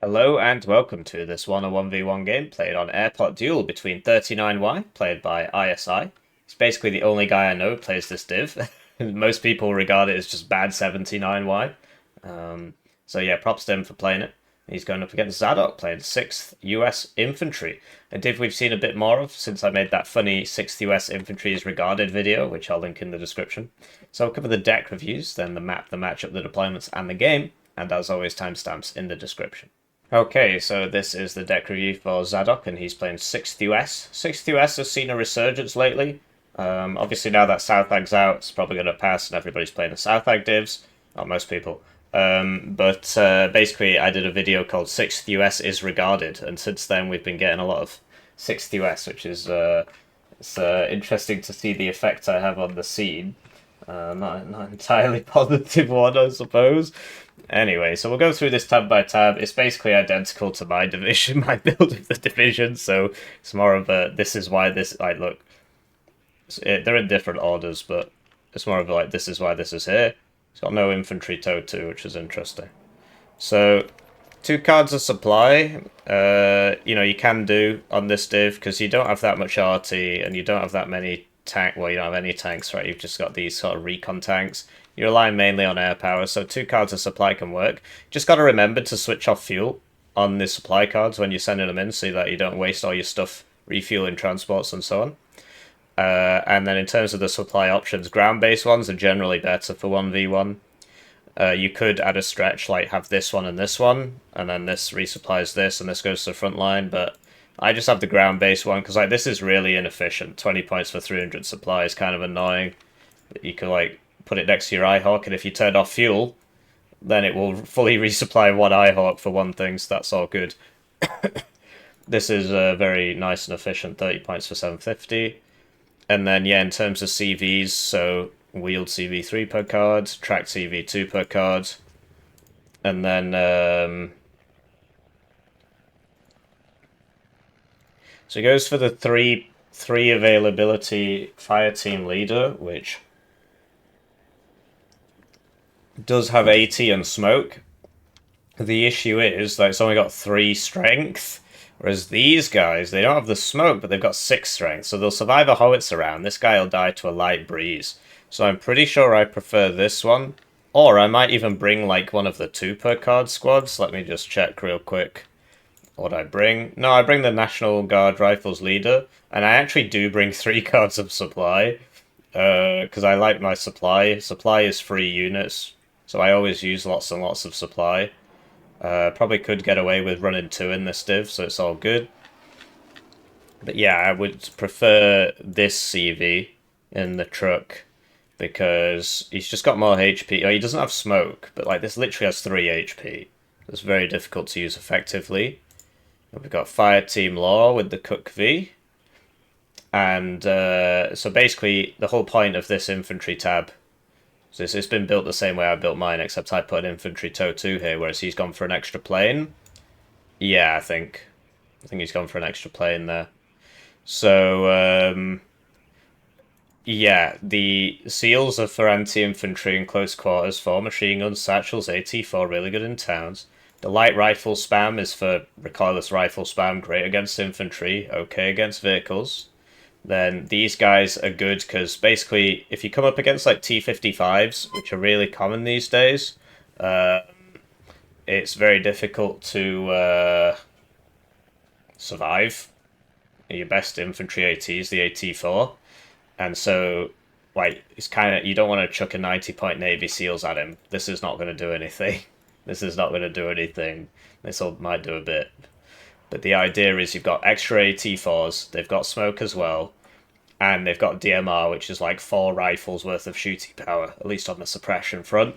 Hello and welcome to this 1v1 game played on Airport Duel between 39Y, played by ISI. He's basically the only guy I know who plays this div. Most people regard it as just bad 79Y. So yeah, props to him for playing it. He's going up against Zsadok, playing 6th US Infantry, a div we've seen a bit more of since I made that funny 6th US Infantry is regarded video, which I'll link in the description. So I'll cover the deck reviews, then the map, the matchup, the deployments, and the game, and as always, timestamps in the description. Okay, so this is the deck review for Zsadok, and he's playing 6th US. 6th US has seen a resurgence lately. Obviously, now that Southag's out, it's probably going to pass, and everybody's playing the Southag divs. Not most people. But basically, I did a video called 6th US is regarded, and since then, we've been getting a lot of 6th US, which is it's interesting to see the effect I have on the scene. Not entirely positive one, I suppose. Anyway, so we'll go through this tab by tab. It's basically identical to my division, my build of the division, so it's more of a, this is why this, like, look, they're in different orders, but it's more of a, like, this is why this is here. It's got no infantry toe 2, which is interesting. So, 2 cards of supply, you can do on this div, because you don't have that much RT, and you don't have that many well, you don't have any tanks, right? You've just got these sort of recon tanks. You're relying mainly on air power, so 2 cards of supply can work. Just got to remember to switch off fuel on the supply cards when you're sending them in, so that you don't waste all your stuff refueling transports and so on. And then in terms of the supply options, ground-based ones are generally better for 1v1. You could add a stretch, like have this one, and then this resupplies this, and this goes to the front line, but I just have the ground-based one, because like this is really inefficient. 20 points for 300 supply is kind of annoying. You could like put it next to your iHawk, and if you turn off fuel, then it will fully resupply one iHawk for one thing, so that's all good. This is very nice and efficient, 30 points for 750. And then, yeah, in terms of CVs, so wheeled CV3 per card, tracked CV2 per card, and then so it goes for the three availability fire team leader, which does have AT and smoke. The issue is that it's only got 3 strength, whereas these guys, they don't have the smoke, but they've got 6 strength, so they'll survive a howitzer round. This guy will die to a light breeze. So I'm pretty sure I prefer this one. Or I might even bring like one of the 2 per card squads. Let me just check real quick what I bring. No, I bring the National Guard Rifles leader, and I actually do bring 3 cards of supply. Because I like my supply. Supply is free units, so I always use lots and lots of supply. Probably could get away with running 2 in this div, so it's all good. But yeah, I would prefer this CV in the truck, because he's just got more HP. Oh, he doesn't have smoke, but like this literally has 3 HP. It's very difficult to use effectively. We've got Fire Team Law with the Cook V. And so basically, the whole point of this infantry tab, so it's been built the same way I built mine, except I put an infantry toe 2 here, whereas he's gone for an extra plane. Yeah, I think he's gone for an extra plane there. So, yeah, the seals are for anti-infantry in close quarters, for machine guns, satchels, AT4, really good in towns. The light rifle spam is for recoilless rifle spam, great against infantry, okay against vehicles. Then these guys are good because basically if you come up against like T-55s, which are really common these days, it's very difficult to survive. Your best infantry AT is the AT4. And so, like, it's kind of, you don't want to chuck a 90-point Navy SEALs at him. This is not going to do anything. This is not going to do anything. This might do a bit. But the idea is you've got extra AT4s, they've got smoke as well, and they've got DMR, which is like 4 rifles worth of shooting power, at least on the suppression front.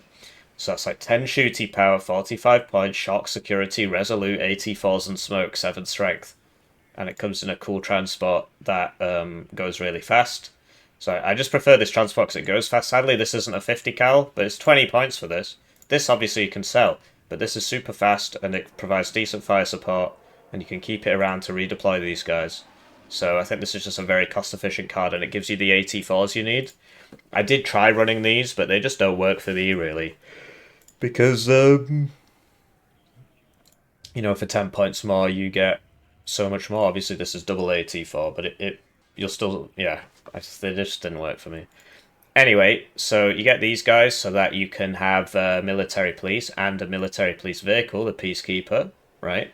So that's like 10 shooting power, 45 points, shock, security, resolute, AT4s and smoke, 7 strength. And it comes in a cool transport that goes really fast. So I just prefer this transport because it goes fast. Sadly, this isn't a 50 cal, but it's 20 points for this. This obviously you can sell, but this is super fast and it provides decent fire support, and you can keep it around to redeploy these guys. So I think this is just a very cost-efficient card, and it gives you the AT4s you need. I did try running these, but they just don't work for me, really. Because, you know, for 10 points more, you get so much more. Obviously, this is double AT4, but you'll still, yeah, they just didn't work for me. Anyway, so you get these guys so that you can have military police and a military police vehicle, the Peacekeeper, right?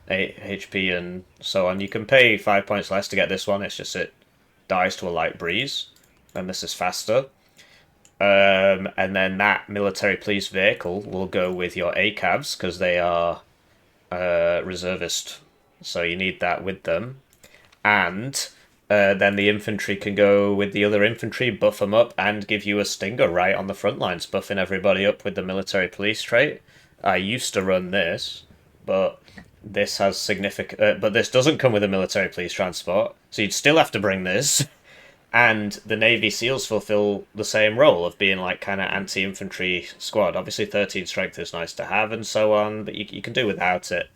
8 HP and so on. You can pay 5 points less to get this one, it's just it dies to a light breeze, and this is faster. And then that military police vehicle will go with your ACAVs because they are reservist, so you need that with them. And then the infantry can go with the other infantry, buff them up, and give you a stinger right on the front lines, buffing everybody up with the military police trait. I used to run this, but this has significant. But this doesn't come with a military police transport, so you'd still have to bring this. And the Navy SEALs fulfill the same role of being like kind of anti-infantry squad. Obviously, 13 strength is nice to have and so on, but you can do without it.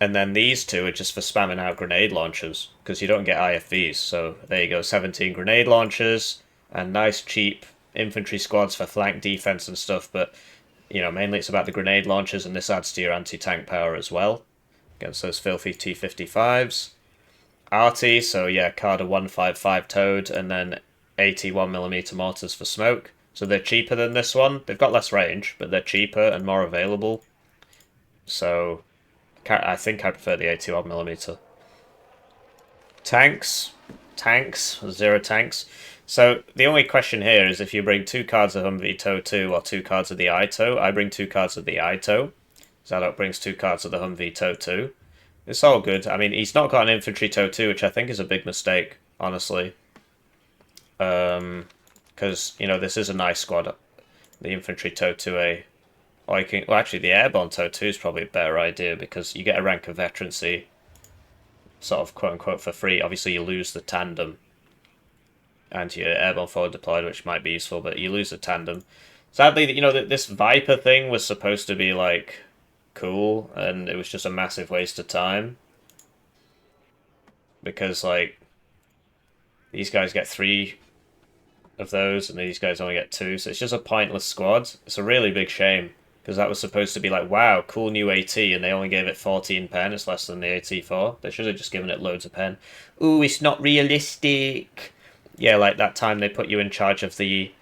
And then these two are just for spamming out grenade launchers, because you don't get IFVs. So there you go, 17 grenade launchers, and nice cheap infantry squads for flank defense and stuff, but, you know, mainly it's about the grenade launchers, and this adds to your anti-tank power as well, against those filthy T-55s. Arty, so yeah, Carter 155 towed, and then 81mm mortars for smoke. So they're cheaper than this one. They've got less range, but they're cheaper and more available. So I think I prefer the 81mm. Tanks. 0 tanks. So the only question here is if you bring 2 cards of Humvee Tow 2 or 2 cards of the ITOW. I bring 2 cards of the ITOW. Zsadok brings 2 cards of the Humvee Tow 2. It's all good. I mean, he's not got an Infantry Tow 2, which I think is a big mistake, honestly. Because, you know, this is a nice squad. The Infantry Tow 2A. Or you can, well, actually, the Airborne Tow 2 is probably a better idea, because you get a rank of veterancy, sort of quote-unquote, for free. Obviously, you lose the tandem. And your Airborne Forward Deployed, which might be useful, but you lose the tandem. Sadly, you know, this Viper thing was supposed to be, like, cool, and it was just a massive waste of time, because like these guys get 3 of those and these guys only get 2, so it's just a pointless squad. It's a really big shame, because that was supposed to be like, wow, cool new AT, and they only gave it 14 pen. It's less than the AT4. They should have just given it loads of pen. Ooh, it's not realistic. Yeah, like that time they put you in charge of the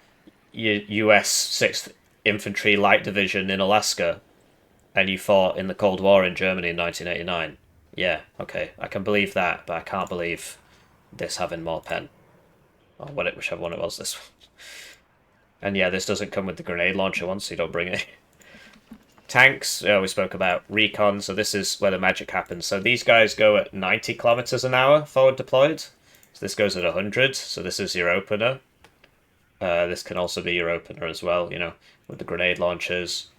US 6th Infantry Light Division in Alaska, and you fought in the Cold War in Germany in 1989. Yeah, okay, I can believe that, but I can't believe this having more pen. Or whichever one it was, this one. And yeah, this doesn't come with the grenade launcher one, so you don't bring it. Tanks, we spoke about. Recon, so this is where the magic happens. So these guys go at 90 kilometers an hour forward deployed. So this goes at 100, so this is your opener. This can also be your opener as well, you know, with the grenade launchers.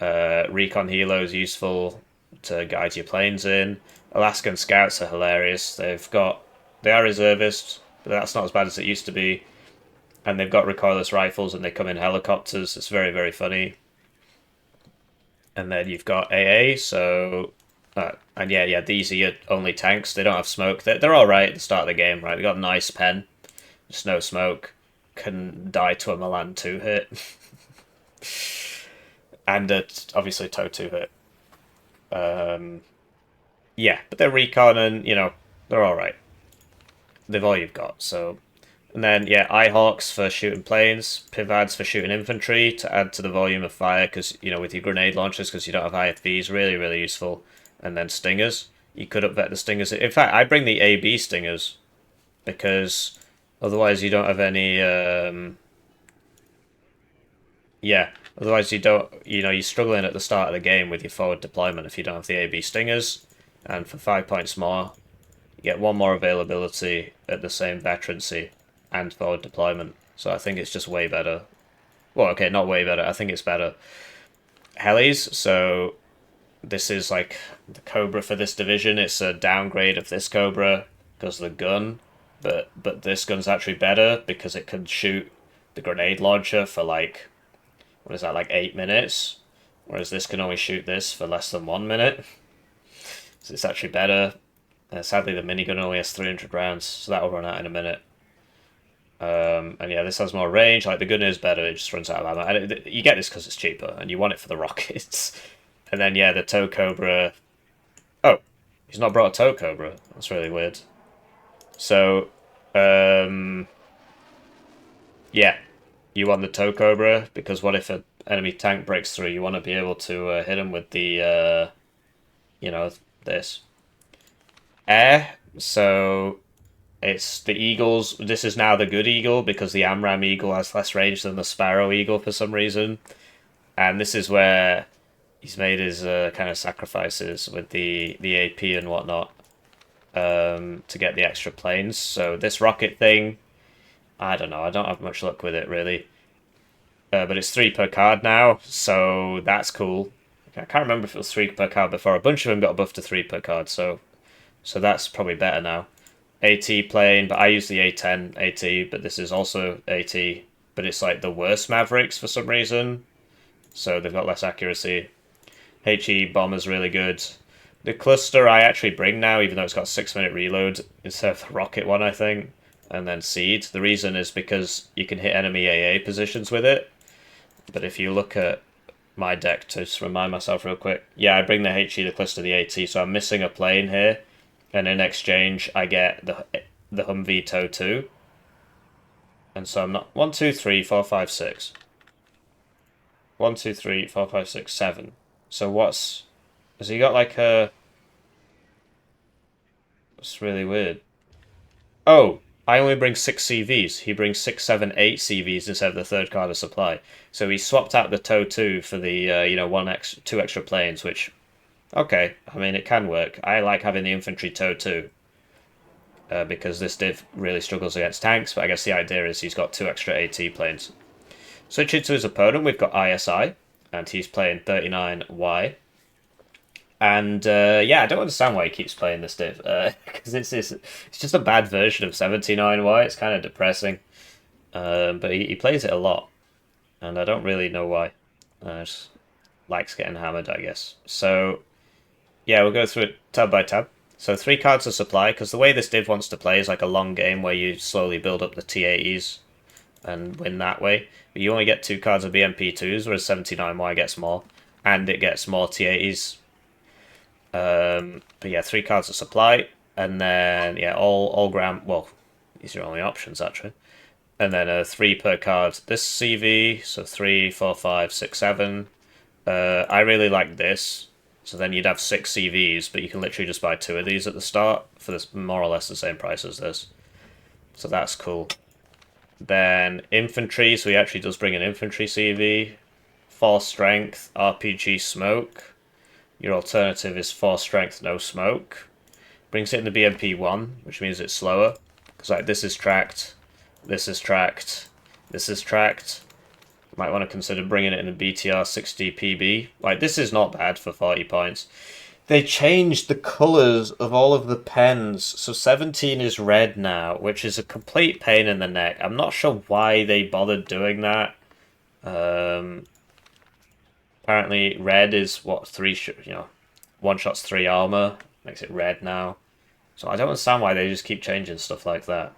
Recon Helo is useful to guide your planes in. Alaskan Scouts are hilarious. They are reservists, but that's not as bad as it used to be. And they've got recoilless rifles, and they come in helicopters. It's very, very funny. And then you've got AA, so... and yeah, these are your only tanks. They don't have smoke. They're alright at the start of the game, right? They got nice pen. Just no smoke. Can die to a Milan 2 hit. And obviously Tow 2 hit. Yeah, but they're recon and, you know, they're alright. They've all you've got, so... And then, yeah, Eyehawks for shooting planes, Pivads for shooting infantry to add to the volume of fire, because, you know, with your grenade launchers, because you don't have IFVs, really, really useful. And then Stingers. You could upvet the Stingers. In fact, I bring the AB Stingers, because otherwise you don't have any... Yeah, otherwise you don't... You know, you're struggling at the start of the game with your forward deployment if you don't have the AB Stingers. And for 5 points more, you get 1 more availability at the same veterancy and forward deployment. So I think it's just way better. Well, okay, not way better. I think it's better. Helis, so this is like the Cobra for this division. It's a downgrade of this Cobra because of the gun. But this gun's actually better because it can shoot the grenade launcher for like, what is that, like 8 minutes? Whereas this can only shoot this for less than 1 minute. So it's actually better. Sadly, the minigun only has 300 rounds, so that'll run out in a minute. And yeah, this has more range. Like, the gun is better, it just runs out of ammo. And you get this because it's cheaper, and you want it for the rockets. And then, yeah, the Tow Cobra He's not brought a tow cobra. That's really weird. So, yeah, you want the tow cobra because what if an enemy tank breaks through? You want to be able to hit him with the, you know, this air. So it's the Eagles. This is now the good Eagle because the Amram Eagle has less range than the Sparrow Eagle for some reason. And this is where he's made his kind of sacrifices with the AP and whatnot to get the extra planes. So this rocket thing, I don't know. I don't have much luck with it really. But it's 3 per card now, so that's cool. I can't remember if it was 3 per card before. A bunch of them got a buff to 3 per card, so that's probably better now. AT plane, but I use the A10 AT, but this is also AT, but it's like the worst Mavericks for some reason, so they've got less accuracy. HE bomber's really good. The cluster I actually bring now, even though it's got 6-minute reload instead of the rocket one, I think, and then seed. The reason is because you can hit enemy AA positions with it, but if you look at my deck, to just remind myself real quick, yeah, I bring the HE, the cluster, the AT, so I'm missing a plane here, and in exchange I get the Humvee Tow 2. And so I'm not 1, 2, 3, 4, 5, 6. 1, 2, 3, 4, 5, 6, 7. So what's has he got like a? It's really weird. Oh, I only bring 6 CVs. He brings 6, 7, 8 CVs instead of the third card of supply. So he swapped out the Tow 2 for the 2 extra planes, which, okay, I mean it can work. I like having the Infantry Tow 2. Because this div really struggles against tanks, but I guess the idea is he's got 2 extra AT planes. Switching to his opponent, we've got ISI, and he's playing 39Y. And yeah, I don't understand why he keeps playing this div, because it's just a bad version of 79Y. It's kind of depressing, but he plays it a lot, and I don't really know why. Just likes getting hammered, I guess. So yeah, we'll go through it tab by tab. So 3 cards of supply, because the way this div wants to play is like a long game where you slowly build up the T80s and win that way. But you only get 2 cards of BMP2s, whereas 79Y gets more, and it gets more T80s. But yeah, 3 cards of supply, and then yeah, all ground. Well, these are only options actually, and then 3 per card. This CV, so 3, 4, 5, 6, 7. I really like this. So then you'd have 6 CVs, but you can literally just buy 2 of these at the start for this more or less the same price as this. So that's cool. Then infantry, so he actually does bring an infantry CV. 4 strength, RPG smoke. Your alternative is 4 strength, no smoke. Brings it in the BMP 1, which means it's slower. Because like this is tracked, this is tracked, this is tracked. Might want to consider bringing it in a BTR 60 PB. Like, this is not bad for 40 points. They changed the colours of all of the pens. So 17 is red now, which is a complete pain in the neck. I'm not sure why they bothered doing that. Apparently red is what, 3, one shot's 3 armor. Makes it red now. So I don't understand why they just keep changing stuff like that.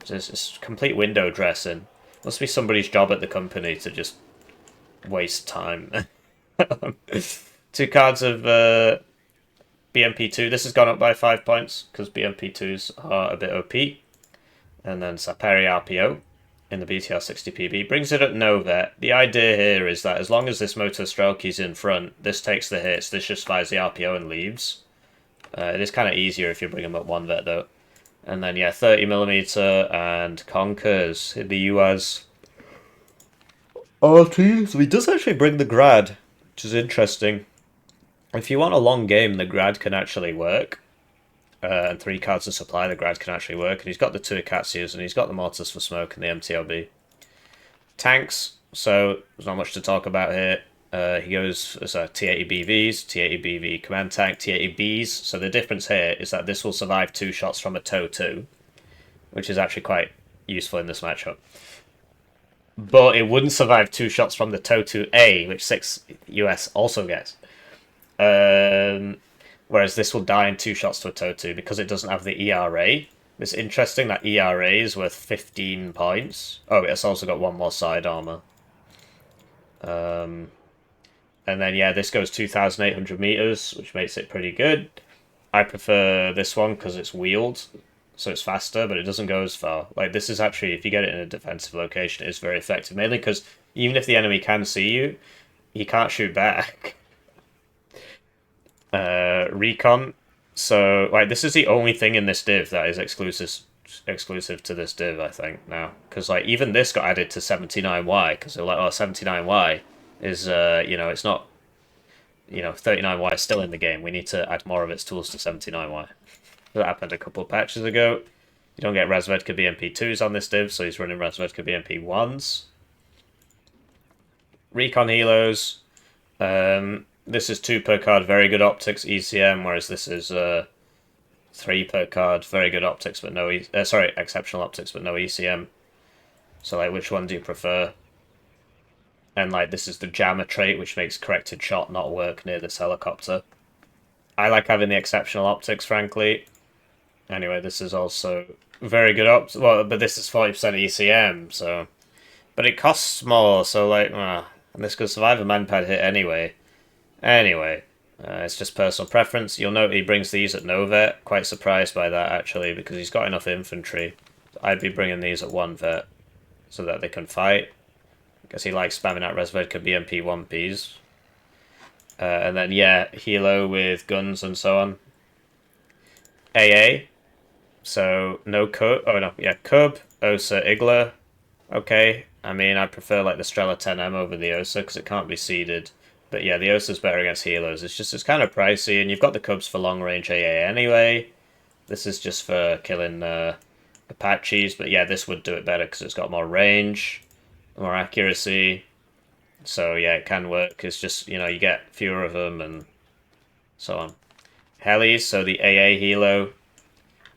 It's complete window dressing. Must be somebody's job at the company to just waste time. 2 cards of BMP2. This has gone up by 5 points because BMP2s are a bit OP. And then Saperi RPO in the BTR 60 PB. Brings it at no vet. The idea here is that as long as this Motor Strelky's in front, this takes the hits, this just fires the RPO and leaves. It is kind of easier if you bring them up 1 vet though. And then, yeah, 30mm and Conkers in the UAS RT. So he does actually bring the Grad, which is interesting. If you want a long game, the Grad can actually work. And 3 cards of supply, the Grad can actually work. And he's got the 2 Akatsus, and he's got the Mortars for Smoke and the MTLB. Tanks, so there's not much to talk about here. He goes as T80 BVs, T80 BV command tank, T80 Bs. So the difference here is that this will survive 2 shots from a Tow 2, which is actually quite useful in this matchup. But it wouldn't survive 2 shots from the Tow 2A, which 6 US also gets. Whereas this will die in 2 shots to a Tow 2 because it doesn't have the ERA. It's interesting that ERA is worth 15 points. Oh, it's also got 1 more side armor. And then, yeah, this goes 2,800 meters, which makes it pretty good. I prefer this one because it's wheeled, so it's faster, but it doesn't go as far. Like, this is actually, if you get it in a defensive location, it's very effective, mainly because even if the enemy can see you, he can't shoot back. Recon. So, like, this is the only thing in this div that is exclusive to this div, I think, now. Because, like, even this got added to 79Y, because they're like, oh, 79Y is, you know, it's not, you know, 39Y is still in the game. We need to add more of its tools to 79Y. That happened a couple of patches ago. You don't get Razvedka BMP2s on this div, so he's running Razvedka BMP1s. Recon Helos. This is 2 per card, very good optics, ECM, whereas this is 3 per card, very good optics, but no exceptional optics, but no ECM. So, like, which one do you prefer? And, like, this is the jammer trait, which makes corrected shot not work near this helicopter. I like having the exceptional optics, frankly. Anyway, this is also very good optics. Well, but this is 40% ECM, so... But it costs more, so, like, and this could survive a manpad hit anyway. Anyway, it's just personal preference. You'll note he brings these at no vet. Quite surprised by that, actually, because he's got enough infantry. I'd be bringing these at 1 vet, so that they can fight. Because he likes spamming out Razvedka BMP 1Ps. And then, yeah, Hilo with guns and so on. AA. So, no Cub. Oh, no. Yeah, Cub, Osa, Igla. Okay. I mean, I prefer, like, the Strela 10M over the Osa, because it can't be seeded. But yeah, the Osa's better against Hilos. It's kind of pricey, and you've got the Cubs for long-range AA anyway. This is just for killing Apaches, but yeah, this would do it better because it's got more range, more accuracy. So yeah, it can work. It's just, you know, you get fewer of them and so on. Helis, so the AA Hilo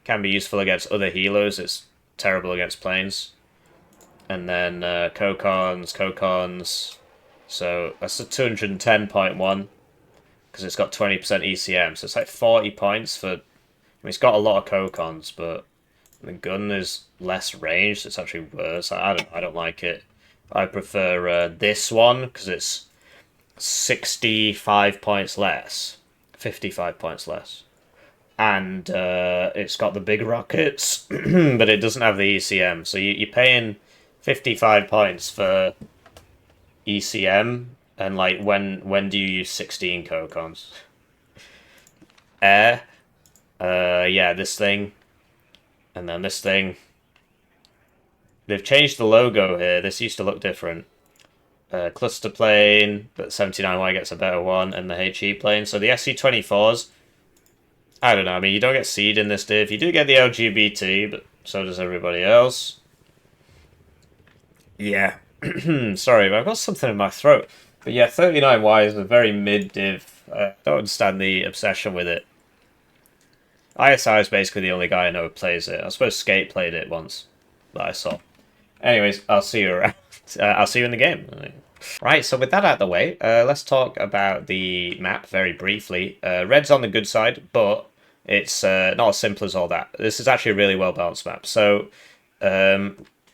can be useful against other Hilos. It's terrible against planes. And then Kokons. So that's a 210.1 because it's got 20% ECM. So it's like 40 points for... I mean, it's got a lot of Kokons, but the gun is less range. So it's actually worse. I don't like it. I prefer this one because it's 65 points less. 55 points less. And it's got the big rockets, but it doesn't have the ECM. So you're paying 55 points for ECM, and like when do you use 16 Kokons? Air, yeah, this thing, and then this thing. They've changed the logo here. This used to look different. Cluster plane, but 79Y gets a better one, and the HE plane. So the SC-24s, I don't know. I mean, you don't get seed in this div. You do get the LGBT, but so does everybody else. Yeah. Sorry, but I've got something in my throat. But yeah, 39Y is a very mid div. I don't understand the obsession with it. ISI is basically the only guy I know who plays it. I suppose Skate played it once that I saw. Anyways, I'll see you around. I'll see you in the game. Right, so with that out of the way, let's talk about the map very briefly. Red's on the good side, but it's not as simple as all that. This is actually a really well-balanced map. So,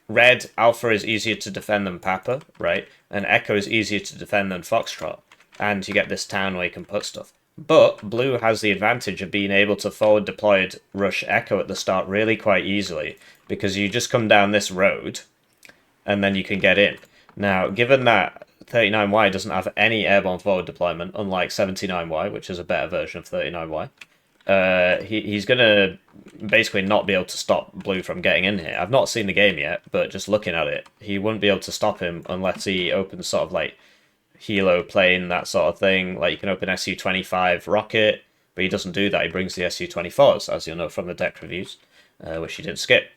Red, Alpha is easier to defend than Papa, right? And Echo is easier to defend than Foxtrot. And you get this town where you can put stuff. But Blue has the advantage of being able to forward deployed rush Echo at the start really quite easily, because you just come down this road and then you can get in. Now, given that 39Y doesn't have any airborne forward deployment, unlike 79Y, which is a better version of 39Y, he's going to basically not be able to stop Blue from getting in here. I've not seen the game yet, but just looking at it, he wouldn't be able to stop him unless he opens sort of like Hilo plane, that sort of thing. Like, you can open SU-25 rocket, but he doesn't do that. He brings the SU-24s, as you'll know from the deck reviews, which he didn't skip.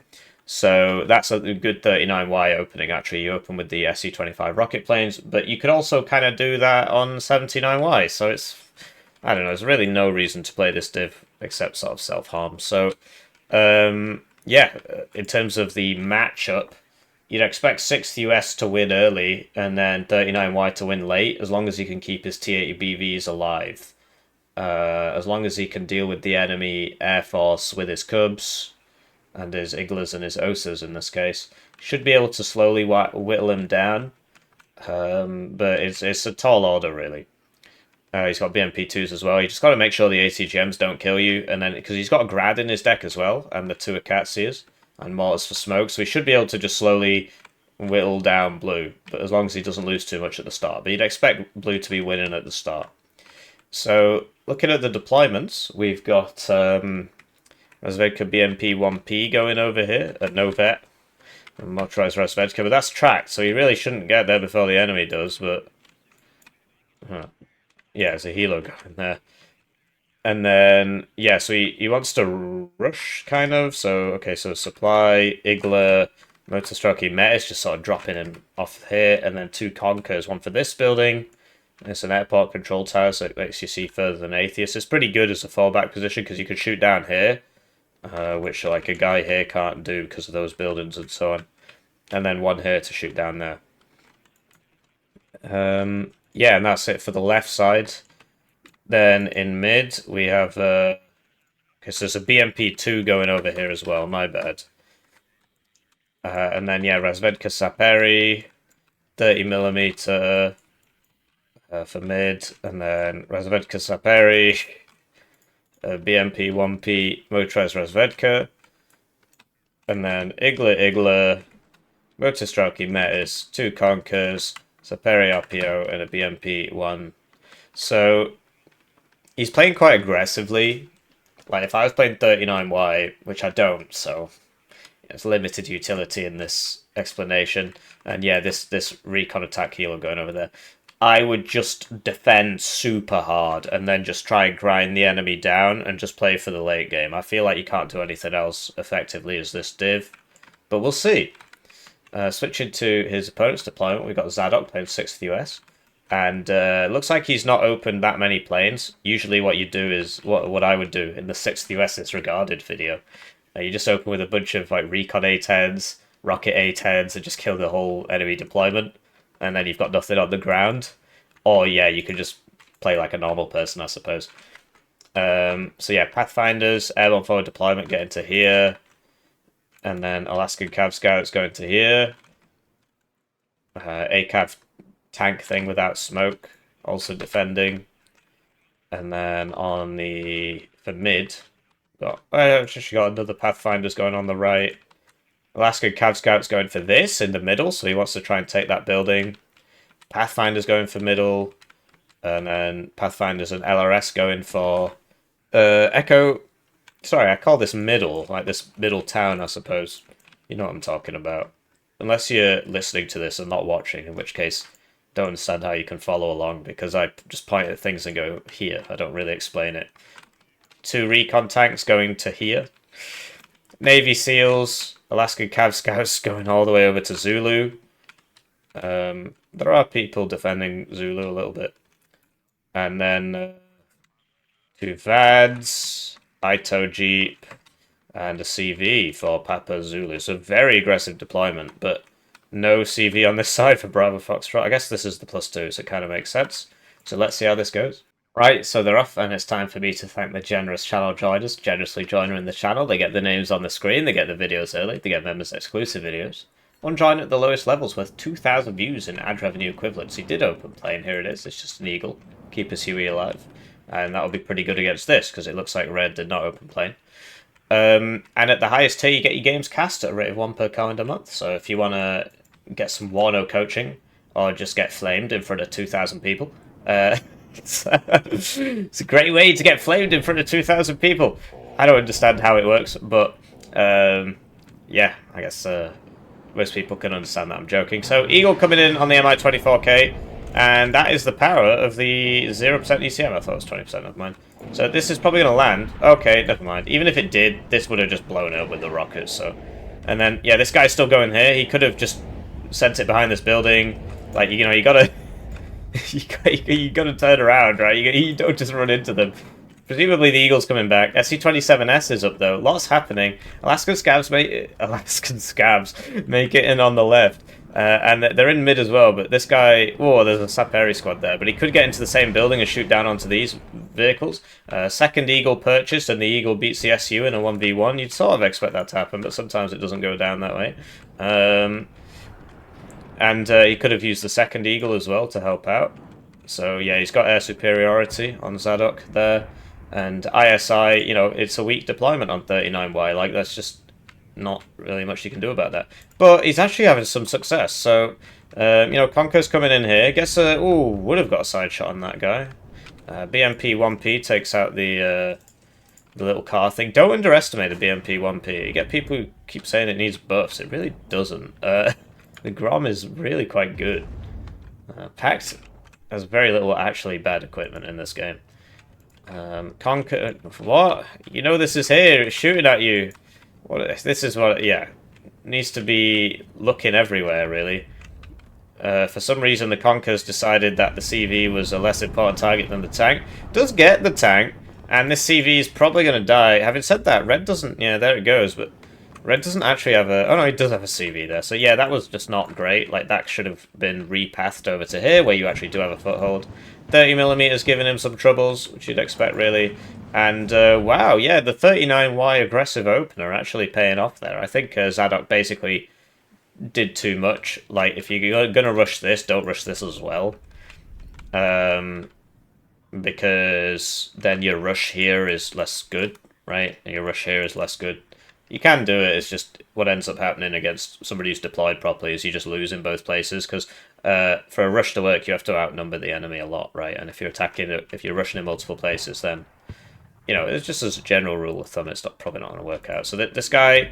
So that's a good 39Y opening, actually. You open with the SU-25 rocket planes, but you could also kind of do that on 79Y. So it's, I don't know, there's really no reason to play this div except sort of self-harm. So, yeah, in terms of the matchup, you'd expect 6th US to win early and then 39Y to win late, as long as he can keep his T-80 BVs alive. As long as he can deal with the enemy Air Force with his Cubs and his Iglas and his Osas in this case, should be able to slowly whittle him down. But it's a tall order, really. He's got BMP2s as well. You just got to make sure the ACGMs don't kill you, and then because he's got a Grad in his deck as well, and the 2 Akatsias, and Mortars for smoke, so he should be able to just slowly whittle down blue, but as long as he doesn't lose too much at the start. But you'd expect blue to be winning at the start. So looking at the deployments, we've got Razvedka BMP1P going over here at no vet, and motorized Razvedka, but that's tracked, so he really shouldn't get there before the enemy does. But yeah, there's a helo going there. And then, yeah, so he wants to rush, kind of. So, okay, so supply, Igla, Motorstrokey, Metis just sort of dropping him off here. And then 2 Conkers, one for this building. It's an airport control tower, so it makes you see further than Atheist. It's pretty good as a fallback position, because you could shoot down here, which like a guy here can't do because of those buildings and so on. And then 1 here to shoot down there. Yeah, and that's it for the left side. Then in mid, we have... okay, so there's a BMP2 going over here as well, my bad. And then, yeah, Razvedka Saperi, 30mm for mid. And then Razvedka Saperi, BMP1P, motorized Razvedka. And then Igla, Motorstrokey Metis, 2 Conkers, Saperi RPO, and a BMP1. So... he's playing quite aggressively. Like, if I was playing 39Y, which I don't, so it's limited utility in this explanation. And yeah, this recon attack helo going over there. I would just defend super hard and then just try and grind the enemy down and just play for the late game. I feel like you can't do anything else effectively as this div, but we'll see. Switching to his opponent's deployment, we've got Zsadok playing 6th US. And looks like he's not opened that many planes. Usually what you do is, what I would do in the 6th US Disregarded video. You just open with a bunch of like recon A10s, rocket A10s, and just kill the whole enemy deployment. And then you've got nothing on the ground. Or yeah, you can just play like a normal person, I suppose. So yeah, Pathfinders, airborne forward deployment getting to here. And then Alaskan Cav Scouts going to here. ACAV tank thing without smoke, also defending. And then on the for mid, I've just got another Pathfinders going on the right. Alaska Cav Scouts going for this in the middle, so he wants to try and take that building. Pathfinders going for middle, and then Pathfinders and LRS going for Echo. Sorry, I call this middle, like this middle town, I suppose. You know what I'm talking about. Unless you're listening to this and not watching, in which case, don't understand how you can follow along, because I just point at things and go, here. I don't really explain it. 2 recon tanks going to here. Navy SEALs, Alaskan Cav Scouts going all the way over to Zulu. There are people defending Zulu a little bit. And then 2 VADs, Ito Jeep, and a CV for Papa Zulu. So very aggressive deployment, but no CV on this side for Bravo Foxtrot. I guess this is the +2, so it kind of makes sense. So let's see how this goes. Right, so they're off, and it's time for me to thank the generous channel joiners. Generously joining the channel, they get the names on the screen, they get the videos early, they get members exclusive videos. One joiner at the lowest levels with 2,000 views in ad revenue equivalents. He did open play, and here it is. It's just an eagle. Keep his Huey alive. And that'll be pretty good against this, because it looks like Red did not open plane. And at the highest tier, you get your games cast at a rate of 1 per calendar month. So if you want to get some Warno coaching, or just get flamed in front of 2,000 people, it's a great way to get flamed in front of 2,000 people. I don't understand how it works, but yeah, I guess most people can understand that I'm joking. So Eagle coming in on the MI-24K, and that is the power of the 0% ECM. I thought it was 20%, never mind. So this is probably going to land. Okay, never mind. Even if it did, this would have just blown up with the rockets. So, and then, yeah, this guy's still going here. He could have just sent it behind this building. Like, you know, you gotta... you gotta turn around, right? You don't just run into them. Presumably the Eagle's coming back. SC-27S is up, though. Lots happening. Alaskan Scavs make it in on the left. And they're in mid as well, but this guy... Oh, there's a Saperi squad there, but he could get into the same building and shoot down onto these vehicles. Second Eagle purchased, and the Eagle beats the SU in a 1v1. You'd sort of expect that to happen, but sometimes it doesn't go down that way. And he could have used the second Eagle as well to help out. So yeah, he's got air superiority on Zsadok there. And ISI, you know, it's a weak deployment on 39Y. Like, that's just not really much you can do about that. But he's actually having some success. So, you know, Conker's coming in here. Gets a... Ooh, would have got a side shot on that guy. BMP 1P takes out the little car thing. Don't underestimate the BMP 1P. You get people who keep saying it needs buffs. It really doesn't. The Grom is really quite good. Pact has very little actually bad equipment in this game. Conquer... What? You know this is here. It's shooting at you. What? This is what... Yeah. Needs to be looking everywhere, really. For some reason, the Conquerors decided that the CV was a less important target than the tank. Does get the tank, and this CV is probably going to die. Having said that, Red doesn't... Yeah, there it goes, but... Red doesn't actually have a... Oh, no, he does have a CV there. So, yeah, that was just not great. Like, that should have been repathed over to here, where you actually do have a foothold. 30mm giving him some troubles, which you'd expect, really. And, wow, yeah, the 39Y aggressive opener actually paying off there. I think Zsadok basically did too much. Like, if you're going to rush this, don't rush this as well. Because then your rush here is less good, right? And your rush here is less good. You can do it, it's just what ends up happening against somebody who's deployed properly is you just lose in both places, because for a rush to work, you have to outnumber the enemy a lot, right? And if you're attacking, if you're rushing in multiple places, then, you know, it's just as a general rule of thumb, it's probably not going to work out. So this guy,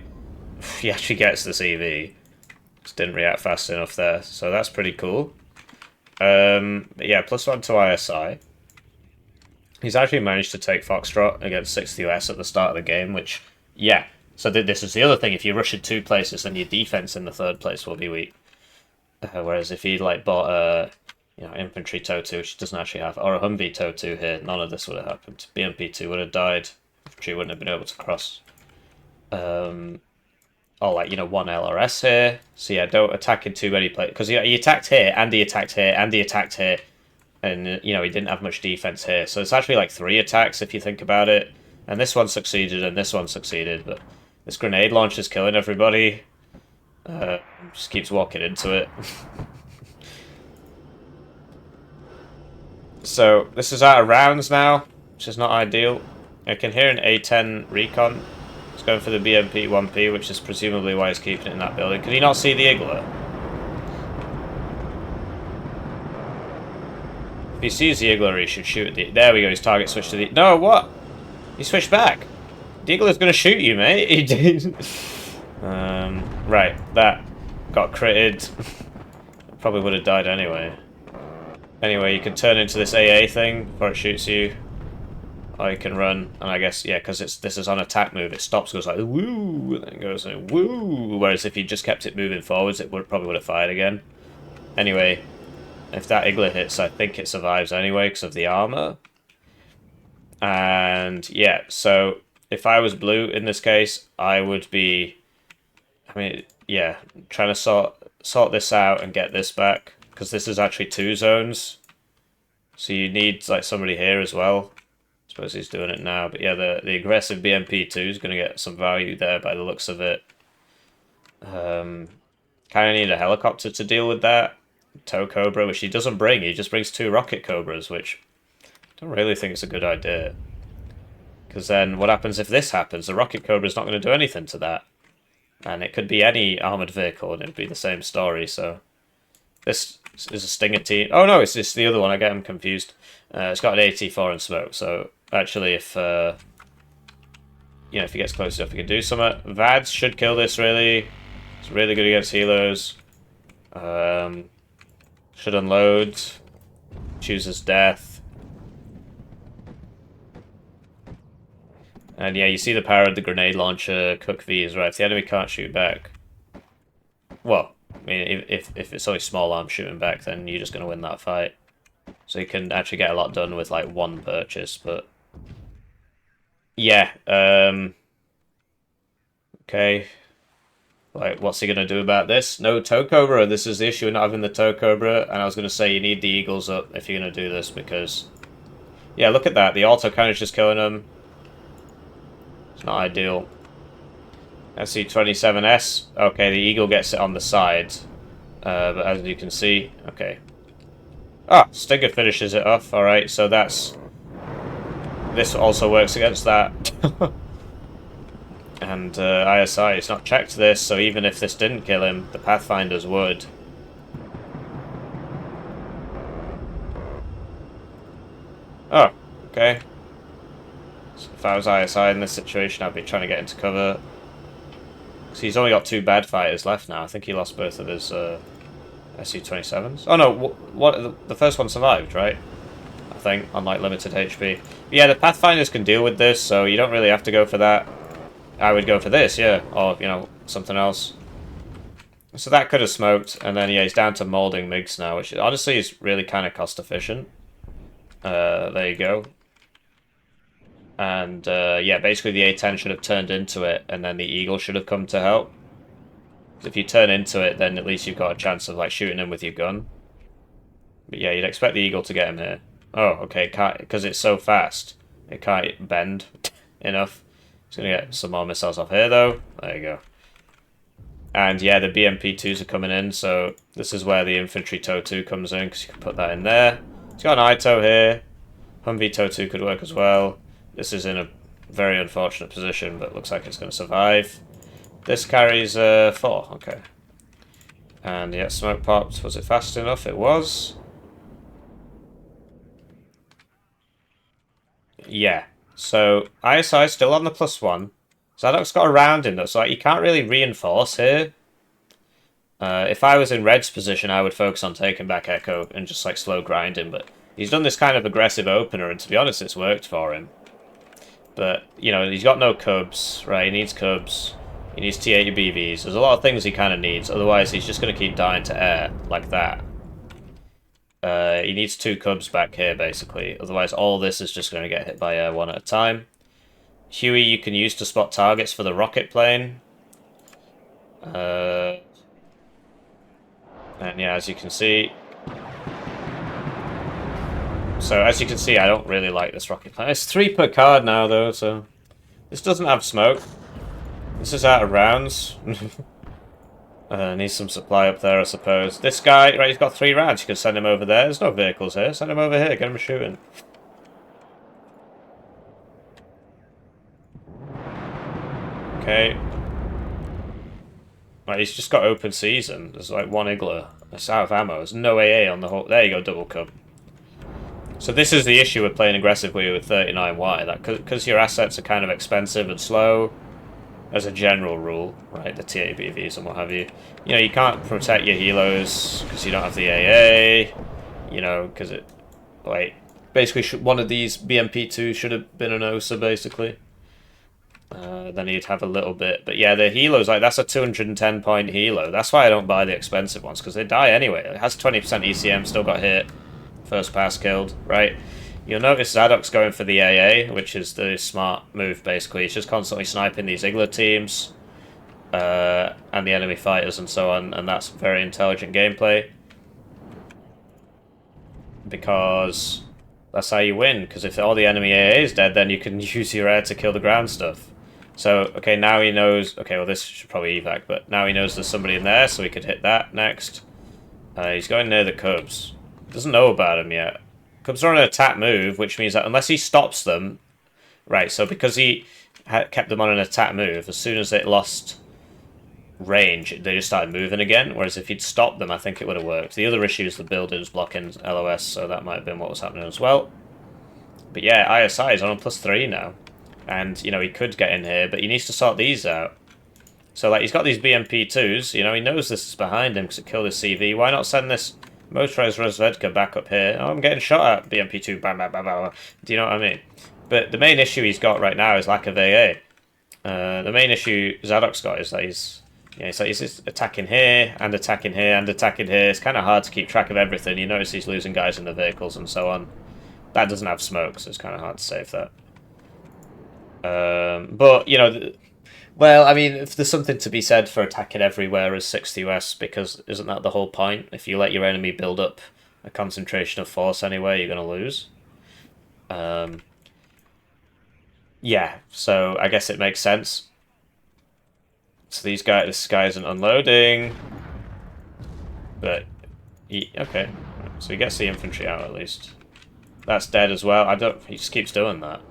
he actually gets the CV. Just didn't react fast enough there, so that's pretty cool. But yeah, +1 to ISI. He's actually managed to take Foxtrot against 60 US at the start of the game, which, yeah. So this is the other thing. If you rush in 2 places, then your defense in the 3rd place will be weak. Whereas if he like bought a, you know, infantry TOW2, which doesn't actually have, or a Humvee TOW2 here, none of this would have happened. BMP2 would have died. Infantry wouldn't have been able to cross. Or like, you know, 1 LRS here. So yeah, don't attack in too many places, because he attacked here, and he attacked here, and he attacked here, and you know he didn't have much defense here. So it's actually like 3 attacks if you think about it. And this one succeeded, and this one succeeded, but this grenade launch is killing everybody. Just keeps walking into it. So, this is out of rounds now, which is not ideal. I can hear an A10 recon. It's going for the BMP 1P, which is presumably why he's keeping it in that building. Can he not see the Iggler? If he sees the Iggler, he should shoot at the... There we go, his target switched to the... No, what? He switched back. The Eagle's gonna shoot you, mate. He did. Right, that got critted. Probably would have died anyway. Anyway, you can turn into this AA thing before it shoots you. Or you can run, and I guess, yeah, because this is on attack move, it stops, goes like, woo, and then goes like, woo. Whereas if you just kept it moving forwards, it probably would have fired again. Anyway, if that Iggler hits, I think it survives anyway because of the armor. And yeah, so if I was blue in this case, I would be, I mean, yeah, trying to sort this out and get this back, because this is actually 2 zones. So you need like somebody here as well. I suppose he's doing it now, but yeah, the aggressive BMP2 is going to get some value there by the looks of it. Kind of need a helicopter to deal with that. Tow Cobra, which he doesn't bring, he just brings 2 rocket Cobras, which I don't really think it's a good idea. Because then what happens if this happens? The rocket Cobra is not going to do anything to that. And it could be any armoured vehicle and it'd be the same story, so... This is a Stinger team. Oh no, it's just the other one, I get them confused. It's got an AT4 and smoke, so actually if... you know, if he gets close enough, he can do something. Vads should kill this, really. It's really good against healers. Should unload. Chooses death. And yeah, you see the power of the grenade launcher. Cook V is right. If the enemy can't shoot back, well, I mean, if it's only small arms shooting back, then you're just going to win that fight. So you can actually get a lot done with like 1 purchase, but yeah. Okay. Like, what's he going to do about this? No Tow Cobra. This is the issue of not having the Tow Cobra. And I was going to say you need the Eagles up if you're going to do this, because yeah, look at that. The auto cannon is just killing them. It's not ideal. SC-27S. Okay, the Eagle gets it on the side. But as you can see, okay. Ah, Stinger finishes it off. Alright, so that's... This also works against that. And ISI has not checked this, so even if this didn't kill him, the Pathfinders would. Oh, okay. So if I was ISI in this situation, I'd be trying to get into cover. Because he's only got 2 bad fighters left now. I think he lost both of his SU-27s. Oh no, what the first one survived, right? I think, on like limited HP. But yeah, the Pathfinders can deal with this, so you don't really have to go for that. I would go for this, yeah, or, you know, something else. So that could have smoked, and then, yeah, he's down to molding MiGs now, which honestly is really kind of cost efficient. There you go. And, yeah, basically the A-10 should have turned into it, and then the Eagle should have come to help. If you turn into it, then at least you've got a chance of, like, shooting him with your gun. But yeah, you'd expect the Eagle to get him here. Oh, okay, can't, because it's so fast, it can't bend enough. It's going to get some more missiles off here, though. There you go. And yeah, the BMP-2s are coming in, so this is where the Infantry TOW 2 comes in, because you can put that in there. It's got an ITOW here. Humvee TOW 2 could work as well. This is in a very unfortunate position, but looks like it's going to survive. This carries 4, okay. And yeah, smoke popped. Was it fast enough? It was. Yeah. So ISI still on the +1. Zsadok's got a round in though, so like, you can't really reinforce here. If I was in Red's position, I would focus on taking back Echo and just like slow grinding, but he's done this kind of aggressive opener, and to be honest, it's worked for him. But, you know, he's got no Cubs, right? He needs Cubs. He needs T-80 BVs. There's a lot of things he kind of needs, otherwise he's just going to keep dying to air, like that. He needs 2 Cubs back here, basically. Otherwise, all this is just going to get hit by air one at a time. Huey you can use to spot targets for the rocket plane. And yeah, as you can see... So, as you can see, I don't really like this rocket plane. It's 3 per card now, though, so... This doesn't have smoke. This is out of rounds. Needs some supply up there, I suppose. This guy, right, he's got 3 rounds. You could send him over there. There's no vehicles here. Send him over here. Get him shooting. Okay. Right, he's just got open season. There's like 1 Igler. It's out of ammo. There's no AA on the whole... There you go, double Cub. So this is the issue with playing aggressively with 39Y. That because your assets are kind of expensive and slow, as a general rule, right, the TABVs and what have you, you know, you can't protect your helos because you don't have the AA, you know, because it, like, basically one of these BMP2 should have been an OSA, basically. Then you'd have a little bit, but yeah, the helos, like, that's a 210 point helo. That's why I don't buy the expensive ones, because they die anyway. It has 20% ECM, still got hit, first pass killed, right? You'll notice Zsadok's going for the AA, which is the smart move, basically. He's just constantly sniping these Igler teams and the enemy fighters and so on, and that's very intelligent gameplay. Because that's how you win, because if all the enemy AA is dead, then you can use your air to kill the ground stuff. So, okay, now he knows... Okay, well, this should probably evac, but now he knows there's somebody in there, so he could hit that next. He's going near the Cubs. Doesn't know about him yet. Cubs are on an attack move, which means that unless he stops them... Right, so because he kept them on an attack move, as soon as it lost range, they just started moving again, whereas if he'd stopped them, I think it would have worked. The other issue is the buildings blocking LOS, so that might have been what was happening as well. But yeah, ISI is on +3 now. And, you know, he could get in here, but he needs to sort these out. So, like, he's got these BMP2s, you know, he knows this is behind him because it killed his CV. Why not send this motorized Rozvedka back up here? Oh, I'm getting shot at, BMP2, bam, bam, bam, bam. Do you know what I mean? But the main issue he's got right now is lack of AA. The main issue Zsadok's got is that he's just attacking here, and attacking here, and attacking here. It's kind of hard to keep track of everything. You notice he's losing guys in the vehicles and so on. That doesn't have smoke, so it's kind of hard to save that. But, you know... Well, I mean, if there's something to be said for attacking everywhere as 60 US, because isn't that the whole point? If you let your enemy build up a concentration of force anyway, you're going to lose. Yeah, so I guess it makes sense. So this guy isn't unloading. But, okay. So he gets the infantry out at least. That's dead as well. He just keeps doing that.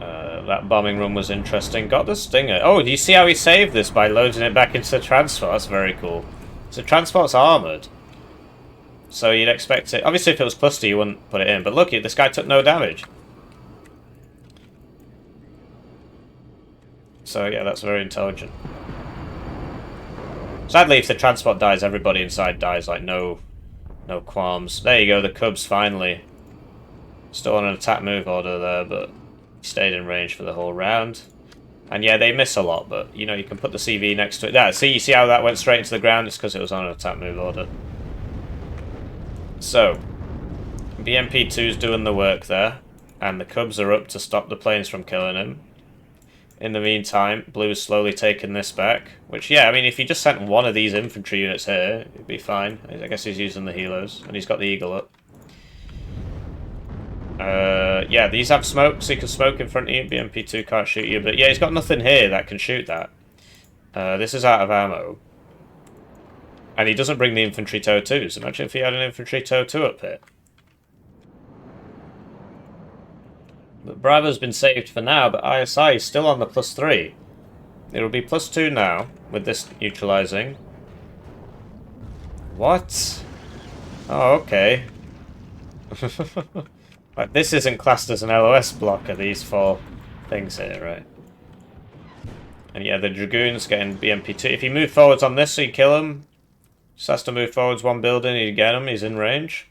That bombing run was interesting. Got the stinger. Oh, do you see how he saved this by loading it back into the transport? That's very cool. So transport's armoured. So you'd expect it... Obviously, if it was cluster, you wouldn't put it in. But look, this guy took no damage. So yeah, that's very intelligent. Sadly, if the transport dies, everybody inside dies. Like, no qualms. There you go, the Cubs finally. Still on an attack move order there, but stayed in range for the whole round. And yeah, they miss a lot, but you know, you can put the CV next to it. Yeah, you see how that went straight into the ground? It's because it was on an attack move order. So, BMP2's doing the work there, and the Cubs are up to stop the planes from killing him. In the meantime, Blue's slowly taking this back, which, yeah, I mean, if you just sent one of these infantry units here, it'd be fine. I guess he's using the helos, and he's got the Eagle up. Yeah, these have smoke, so you can smoke in front of you. BMP2 can't shoot you, but yeah, he's got nothing here that can shoot that. This is out of ammo. And he doesn't bring the infantry TOW2s. Imagine if he had an infantry TOW2 up here. But Bravo's been saved for now, but ISI is still on the +3. It'll be +2 now, with this neutralizing. What? Oh, okay. Like, this isn't classed as an LOS blocker, these 4 things here, right? And yeah, the Dragoon's getting BMP2. If you move forwards on this, so you kill him. Just has to move forwards one building, you get him, he's in range.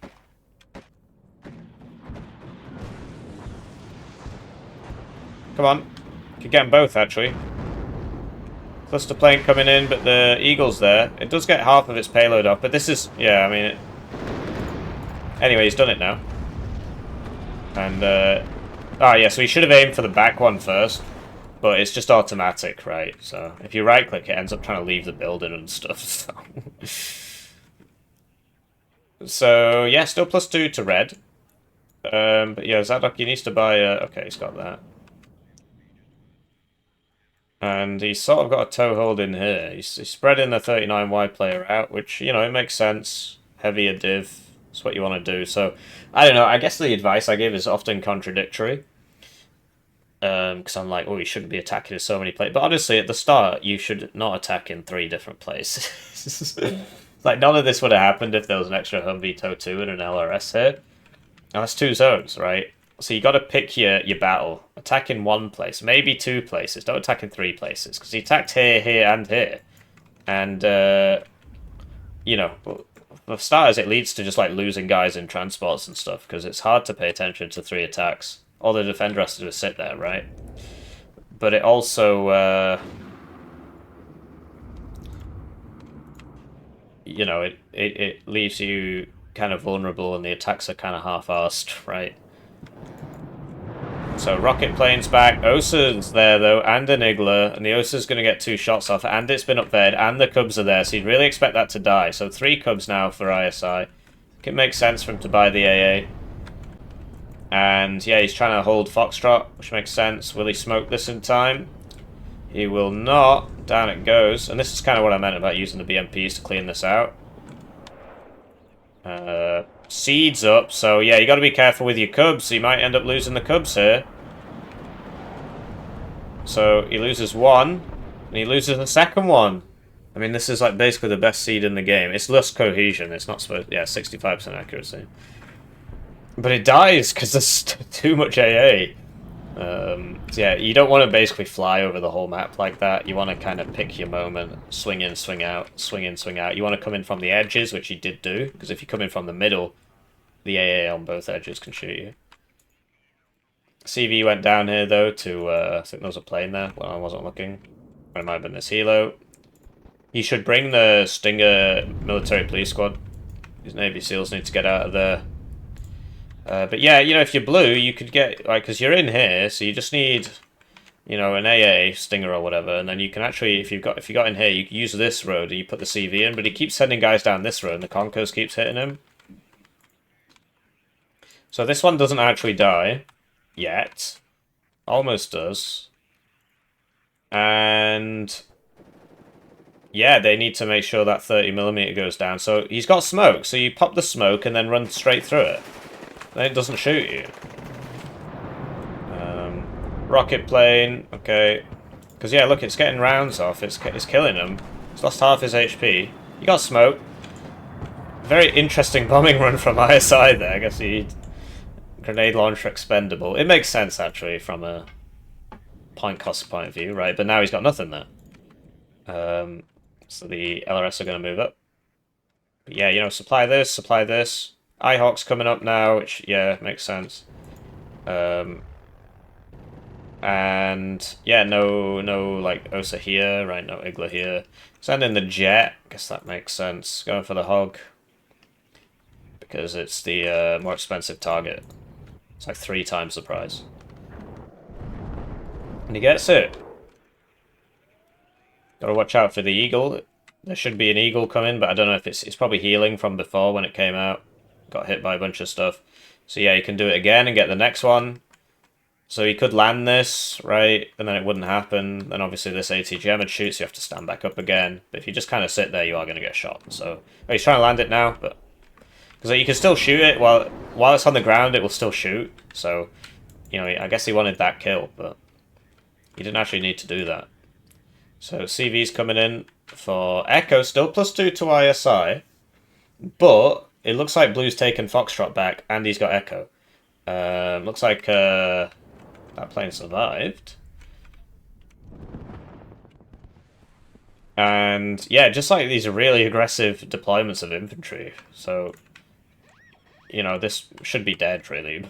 Come on. You could get them both, actually. Cluster plane coming in, but the Eagle's there. It does get half of its payload off, but this is... Yeah, I mean... Anyway, he's done it now. And, oh, yeah, so he should have aimed for the back one first. But it's just automatic, right? So, if you right-click, it ends up trying to leave the building and stuff. So yeah, still +2 to red. But yeah, Zsadok, he needs to buy a... Okay, he's got that. And he's sort of got a toehold in here. He's spreading the 39Y player out, which, you know, it makes sense. Heavier div. That's what you want to do. So, I don't know. I guess the advice I give is often contradictory. Because I'm like, oh, you shouldn't be attacking in so many places. But honestly, at the start, you should not attack in 3 different places. Like, none of this would have happened if there was an extra Humvee TOW2 and an LRS here. And that's 2 zones, right? So you got to pick your battle. Attack in 1 place, maybe 2 places. Don't attack in 3 places. Because he attacked here, here, and here. And, you know, for starters, it leads to just, like, losing guys in transports and stuff. Because it's hard to pay attention to 3 attacks. All the defender has to do is sit there, right? But it also, you know, it leaves you kind of vulnerable and the attacks are kind of half-arsed, right? So rocket plane's back. Osa's there, though, and an Igla. And the Osa's going to get 2 shots off, and it's been upfed, and the Cubs are there. So you'd really expect that to die. So 3 Cubs now for ISI. It makes sense for him to buy the AA. And yeah, he's trying to hold Foxtrot, which makes sense. Will he smoke this in time? He will not. Down it goes. And this is kind of what I meant about using the BMPs to clean this out. Seeds up, so yeah, you got to be careful with your Cubs. You might end up losing the Cubs here. So he loses 1, and he loses the second one. I mean, this is like basically the best seed in the game. It's less cohesion. It's not supposed... Yeah, 65% accuracy. But it dies because there's too much AA. So yeah, you don't want to basically fly over the whole map like that. You want to kind of pick your moment, swing in, swing out, swing in, swing out. You want to come in from the edges, which he did do, because if you come in from the middle, the AA on both edges can shoot you. CV went down here, though, to, I think there was a plane there when I wasn't looking. It might have been this helo. You should bring the Stinger military police squad. These Navy SEALs need to get out of there. But yeah, you know, if you're blue, you could get, like, because you're in here, so you just need, you know, an AA, Stinger or whatever, and then you can actually, if you got in here, you can use this road and you put the CV in, but he keeps sending guys down this road and the Concourse keeps hitting him. So this one doesn't actually die yet. Almost does. And Yeah, they need to make sure that 30mm goes down. So he's got smoke, so you pop the smoke and then run straight through it. Then it doesn't shoot you. Rocket plane, okay. Because yeah, look, it's getting rounds off. It's killing him. He's lost half his HP. You got smoke. Very interesting bombing run from ISI there. I guess he grenade launcher expendable. It makes sense actually from a point cost point of view, right? But now he's got nothing there. So the LRS are going to move up. But yeah, you know, supply this, supply this. iHawk's coming up now, which yeah makes sense. And yeah, no like Osa here, right? No Igla here. Send in the jet. Guess that makes sense. Going for the hog because it's the more expensive target. It's like 3 times the price. And he gets it. Gotta watch out for the eagle. There should be an eagle coming, but I don't know if it's probably healing from before when it came out. Got hit by a bunch of stuff. So yeah, you can do it again and get the next one. So he could land this, right? And then it wouldn't happen. Then obviously this ATGM would shoot, so you have to stand back up again. But if you just kind of sit there, you are going to get shot. So oh, he's trying to land it now, but because you can still shoot it while it's on the ground, it will still shoot. So you know, I guess he wanted that kill, but he didn't actually need to do that. So CV's coming in for Echo, still +2 to ISI, but it looks like Blue's taken Foxtrot back, and he's got Echo. Looks like that plane survived. And yeah, just like these really aggressive deployments of infantry. So, you know, this should be dead, really.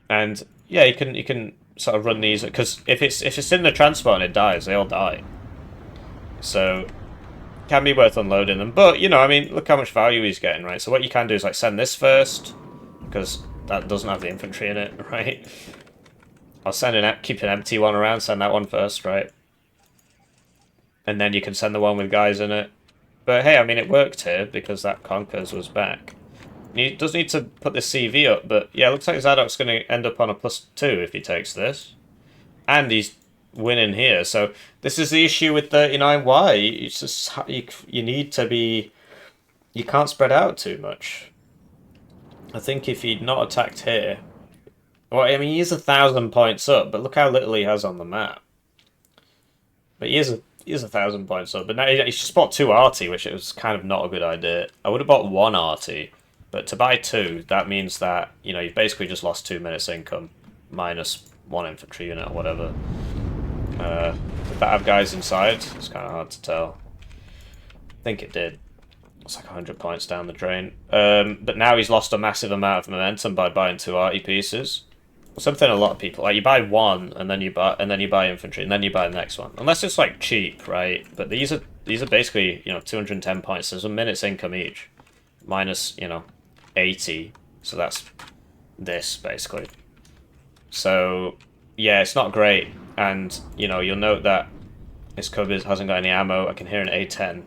And yeah, you can sort of run these, because if it's in the transport and it dies, they all die. So, can be worth unloading them. But, you know, I mean, look how much value he's getting, right? So what you can do is, like, send this first, because that doesn't have the infantry in it, right? I'll keep an empty one around, send that one first, right? And then you can send the one with guys in it. But hey, I mean, it worked here, because that Conkers was back. He does need to put the CV up, but yeah, it looks like Zsadok's going to end up on a +2 if he takes this. And he's winning here, so this is the issue with 39Y. It's just, you need to be... You can't spread out too much. I think if he'd not attacked here... Well, I mean, he is 1,000 points up, but look how little he has on the map. But he is 1,000 points up, but now he just bought 2 arty, which was kind of not a good idea. I would have bought 1 arty, but to buy 2, that means that, you know, you've basically just lost 2 minutes income, minus 1 infantry unit or whatever. Did that have guys inside? It's kind of hard to tell. I think it did. It's like 100 points down the drain. But now he's lost a massive amount of momentum by buying 2 arty pieces. Something a lot of people like, you buy 1 and then you buy infantry and then you buy the next one, unless it's like cheap, right? But these are basically, you know, 210 points. There's a minute's income each, minus, you know, 80. So that's this basically. So yeah, it's not great, and you know, you'll note that his cub hasn't got any ammo. I can hear an A10.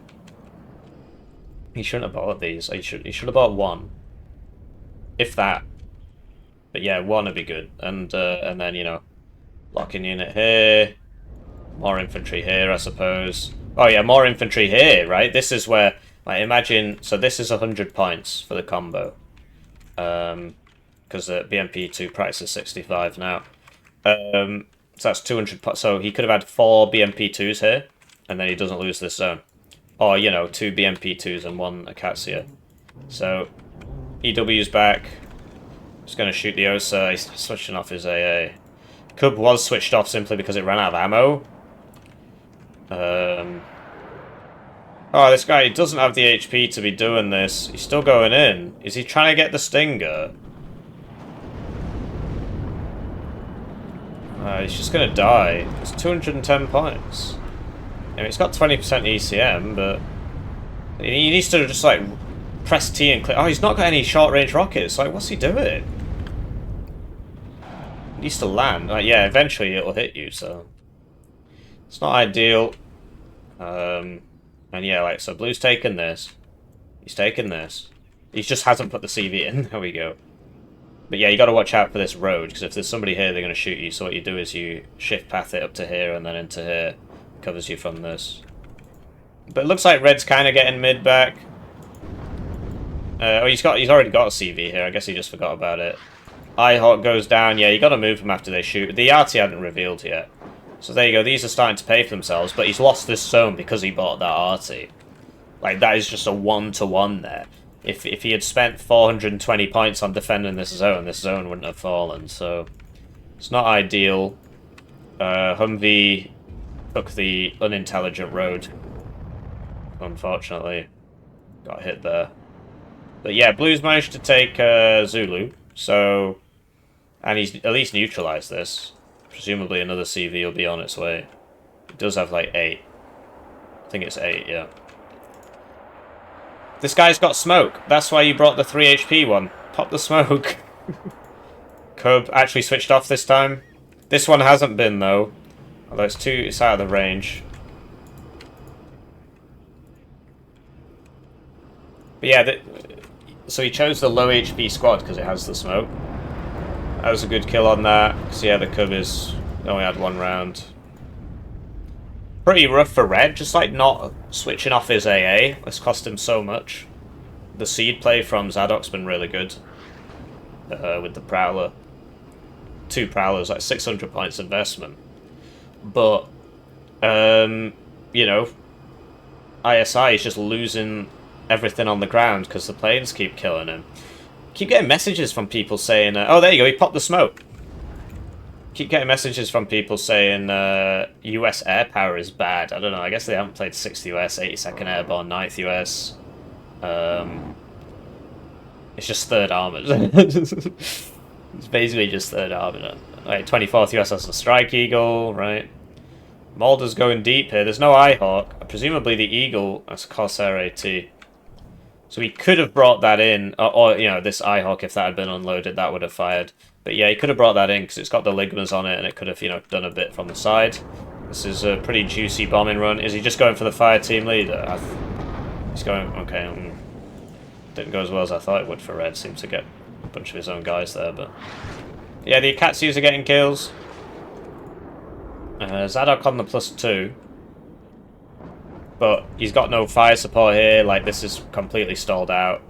He shouldn't have bought these. He should have bought 1, if that. But yeah, 1 would be good, and then, you know, locking unit here, more infantry here, I suppose. Oh yeah, more infantry here, right? This is where, like, imagine. So this is 100 points for the combo, because the BMP2 price is 65 now. So that's 200. So he could have had 4 BMP2s here, and then he doesn't lose this zone, or you know, 2 BMP2s and 1 Acacia. So EW's back. Just going to shoot the Osa. He's switching off his AA. Cub was switched off simply because it ran out of ammo. Oh, this guy, he doesn't have the HP to be doing this. He's still going in. Is he trying to get the Stinger? He's just going to die. It's 210 points. I mean, it's got 20% ECM, but he needs to just, like, press T and click. Oh, he's not got any short-range rockets. Like, what's he doing? He needs to land. Like, yeah, eventually it'll hit you, so... It's not ideal. And yeah, like, so Blue's taken this. He's taken this. He just hasn't put the CV in. There we go. But yeah, you got to watch out for this road, because if there's somebody here, they're going to shoot you. So what you do is you shift path it up to here and then into here. Covers you from this. But it looks like Red's kind of getting mid back. Oh, he's already got a CV here. I guess he just forgot about it. iHawk goes down. Yeah, you got to move him after they shoot. The RT hadn't revealed yet. So there you go. These are starting to pay for themselves, but he's lost this zone because he bought that RT. Like, that is just a 1-to-1 there. If he had spent 420 points on defending this zone wouldn't have fallen. So it's not ideal. Humvee took the unintelligent road. Unfortunately, got hit there. But yeah, Blue's managed to take Zulu, so... And he's at least neutralized this. Presumably another CV will be on its way. It does have like 8. I think it's 8, yeah. This guy's got smoke. That's why you brought the 3 HP one. Pop the smoke. Cub actually switched off this time. This one hasn't been, though. Although it's out of the range. But yeah, so he chose the low HP squad because it has the smoke. That was a good kill on that. Because yeah, the Cub only had 1 round. Pretty rough for Red, just like not switching off his AA. It's cost him so much. The seed play from Zsadok's been really good. With the Prowler. 2 Prowlers, like 600 points investment. But, you know, ISI is just losing everything on the ground because the planes keep killing him. Keep getting messages from people saying, oh, there you go, he popped the smoke. Keep getting messages from people saying US air power is bad. I don't know, I guess they haven't played 6th US, 82nd Airborne, 9th US. It's just 3rd Armoured. It's basically just 3rd Armoured. Like 24th US has the Strike Eagle, right? Mulder's going deep here. There's no iHawk. Presumably the Eagle, that's Corsair AT. So he could have brought that in, or you know, this iHawk, if that had been unloaded, that would have fired. But yeah, he could have brought that in because it's got the Ligmas on it, and it could have, you know, done a bit from the side. This is a pretty juicy bombing run. Is he just going for the fire team leader? He's going, okay. Didn't go as well as I thought it would for Red. Seems to get a bunch of his own guys there, but yeah, the Akatsus are getting kills. Zsadok on the +2. But he's got no fire support here, like this is completely stalled out.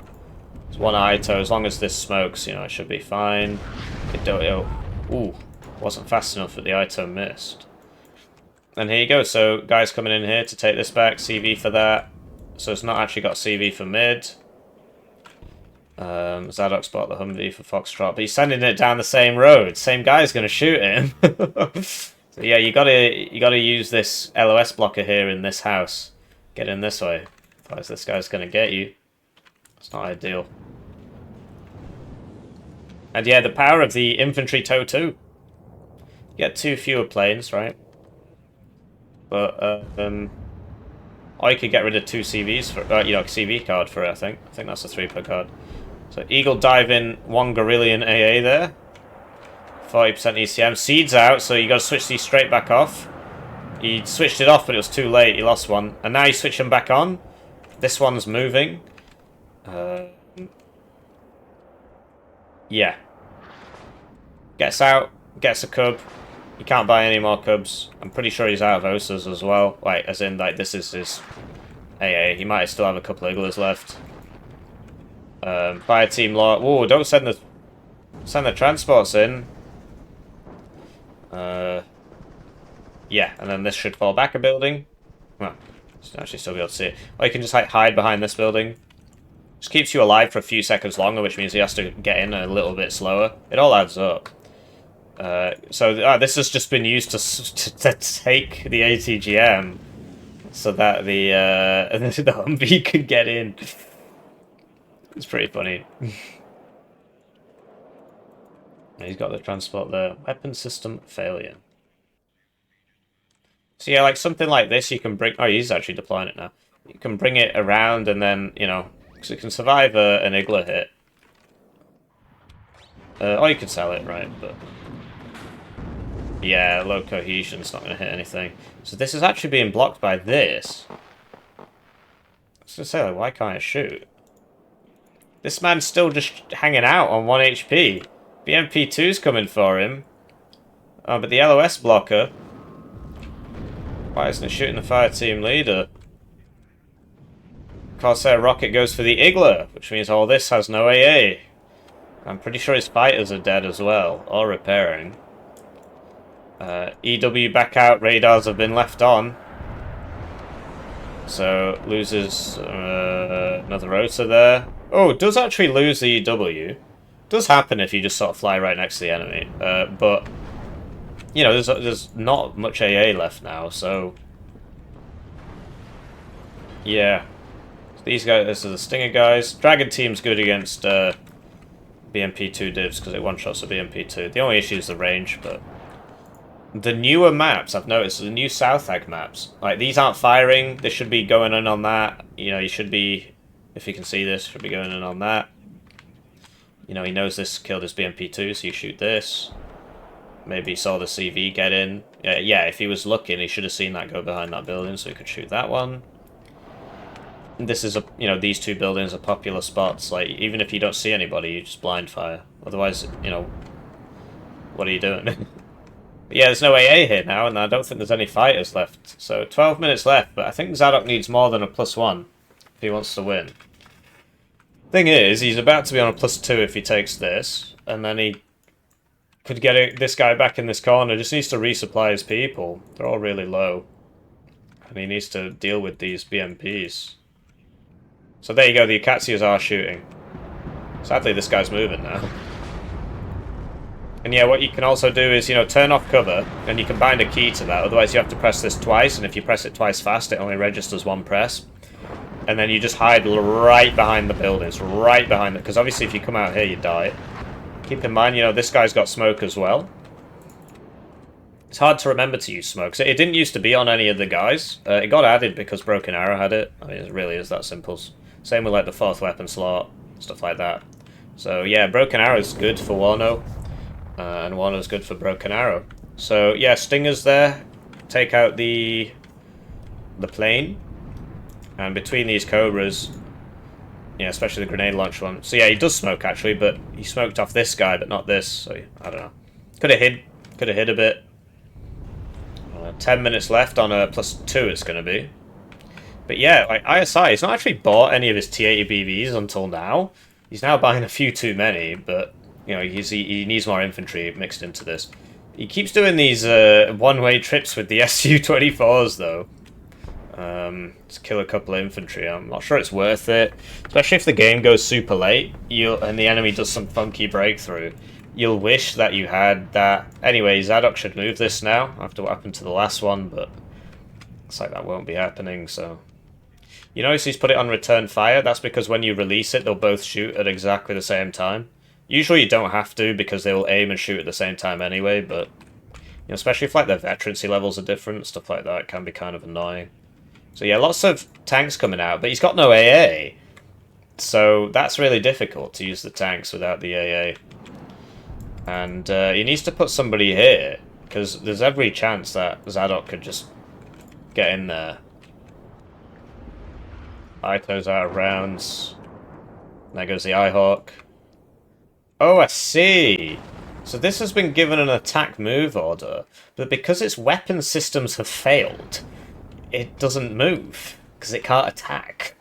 There's 1 Ito, as long as this smokes, you know, it should be fine. Ooh, wasn't fast enough that the Ito missed. And here you go, so guys coming in here to take this back, CV for that. So it's not actually got CV for mid. Zsadok's bought the Humvee for Foxtrot, but he's sending it down the same road. Same guy's gonna shoot him. So yeah, you gotta use this LOS blocker here in this house. Get in this way. Otherwise this guy's gonna get you. It's not ideal. And yeah, the power of the infantry tow too. You get 2 fewer planes, right? But or you could get rid of 2 CVs for you know, CV card for it, I think. I think that's a 3 per card. So Eagle dive in 1 Gorillion AA there. 40% ECM. Seed's out, so you got to switch these straight back off. He switched it off, but it was too late. He lost 1. And now you switch them back on. This one's moving. Yeah. Gets out. Gets a Cub. He can't buy any more Cubs. I'm pretty sure he's out of OSAs as well. Like, as in, like, this is his AA. He might still have a couple of Igglers left. Fire team law. Whoa, don't send the transports in. Yeah, and then this should fall back a building. Well, you actually still be able to see it. Or you can just like hide behind this building. Just keeps you alive for a few seconds longer, which means he has to get in a little bit slower. It all adds up. So this has just been used to take the ATGM, so that the Humvee can get in. It's pretty funny. He's got the transport there. Weapon system failure. So yeah, like something like this, you can bring. Oh, he's actually deploying it now. You can bring it around, and then you know, because it can survive an Iggler hit. Or you could sell it, right? But yeah, low cohesion's not going to hit anything. So this is actually being blocked by this. I was going to say, like, why can't it shoot? This man's still just hanging out on 1 HP. BMP2's coming for him. Oh, but the LOS blocker... Why isn't it shooting the fire team leader? Corsair rocket goes for the Igla, which means all this has no AA. I'm pretty sure his fighters are dead as well, or repairing. EW back out, radars have been left on. So, loses another rotor there. Oh, does actually lose the EW. Does happen if you just sort of fly right next to the enemy. But, you know, there's not much AA left now, so... Yeah. These guys, this is the Stinger guys. Dragon team's good against BMP2 divs because it one-shots the BMP2. The only issue is the range, but... The newer maps, I've noticed, the new South Ag maps, like, these aren't firing, they should be going in on that. You know, you should be, if you can see this, should be going in on that. You know, he knows this killed his BMP2, so you shoot this. Maybe he saw the CV get in. Yeah, if he was looking, he should have seen that go behind that building, so he could shoot that one. This is, you know, these two buildings are popular spots, like, even if you don't see anybody, you just blind fire. Otherwise, you know, what are you doing? Yeah, there's no AA here now, and I don't think there's any fighters left. So, 12 minutes left, but I think Zsadok needs more than a +1 if he wants to win. Thing is, he's about to be on a +2 if he takes this, and then he could get this guy back in this corner. Just needs to resupply his people. They're all really low. And he needs to deal with these BMPs. So there you go, the Akatsias are shooting. Sadly, this guy's moving now. And yeah, what you can also do is, you know, turn off cover, and you can bind a key to that. Otherwise, you have to press this twice, and if you press it twice fast, it only registers one press. And then you just hide right behind the buildings, right behind it. Because obviously, if you come out here, you die. Keep in mind, you know, this guy's got smoke as well. It's hard to remember to use smoke. So it didn't used to be on any of the guys. It got added because Broken Arrow had it. I mean, it really is that simple. Same with, like, the 4th weapon slot, stuff like that. So, yeah, Broken Arrow is good for Warno. And Warno's good for Broken Arrow. So, yeah, Stingers there. Take out the plane. And between these Cobras, yeah, especially the grenade launch one. So, yeah, he does smoke, actually, but he smoked off this guy, but not this. So, I don't know. Could have hid a bit. 10 minutes left on a +2 it's going to be. But, yeah, like, ISI, he's not actually bought any of his T-80 BVs until now. He's now buying a few too many, but... You know, he needs more infantry mixed into this. He keeps doing these one-way trips with the Su-24s, though. To kill a couple of infantry. I'm not sure it's worth it. Especially if the game goes super late and the enemy does some funky breakthrough. You'll wish that you had that. Anyway, Zsadok should move this now, after what happened to the last one, but... Looks like that won't be happening, so... You notice he's put it on return fire? That's because when you release it, they'll both shoot at exactly the same time. Usually you don't have to, because they will aim and shoot at the same time anyway, but... You know, especially if, like, their veterancy levels are different, stuff like that can be kind of annoying. So yeah, lots of tanks coming out, but he's got no AA. So that's really difficult to use the tanks without the AA. And he needs to put somebody here, because there's every chance that Zsadok could just get in there. Ito's out of rounds. There goes the Eyehawk. Oh, I see. So this has been given an attack move order, but because its weapon systems have failed, it doesn't move, because it can't attack.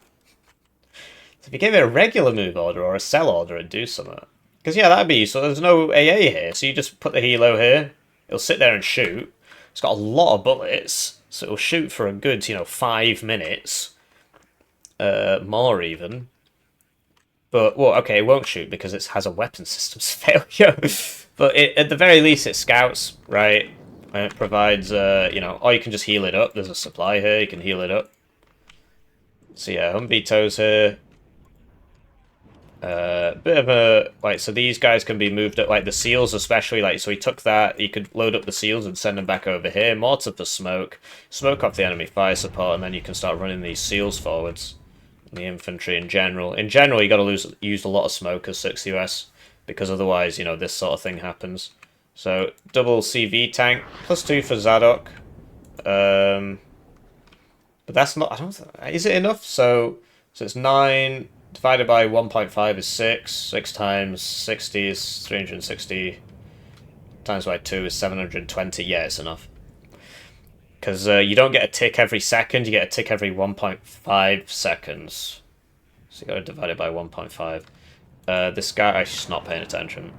So if you give it a regular move order or a sell order, it'd do something. Because, yeah, that'd be useful. There's no AA here, so you just put the helo here, it'll sit there and shoot. It's got a lot of bullets, so it'll shoot for a good, 5 minutes. More even. But, well, okay, it won't shoot because it has a weapon systems failure. But at the very least, it scouts, right? And it provides, or you can just heal it up. There's a supply here, you can heal it up. So, yeah, Humbito's here. Bit of a, so these guys can be moved up, the seals especially, so he took that, you could load up the seals and send them back over here. Mortar for smoke off the enemy fire support, and then you can start running these seals forwards. The infantry in general. In general, you got to use a lot of smoke as 6 US, because otherwise, this sort of thing happens. So, double CV tank, +2 for Zsadok. But that's not, I don't think, is it enough? So it's 9 divided by 1.5 is 6. 6 times 60 is 360. Times by 2 is 720. Yeah, it's enough. Because you don't get a tick every second, you get a tick every 1.5 seconds. So you got to divide it by 1.5. This guy, I'm just not paying attention.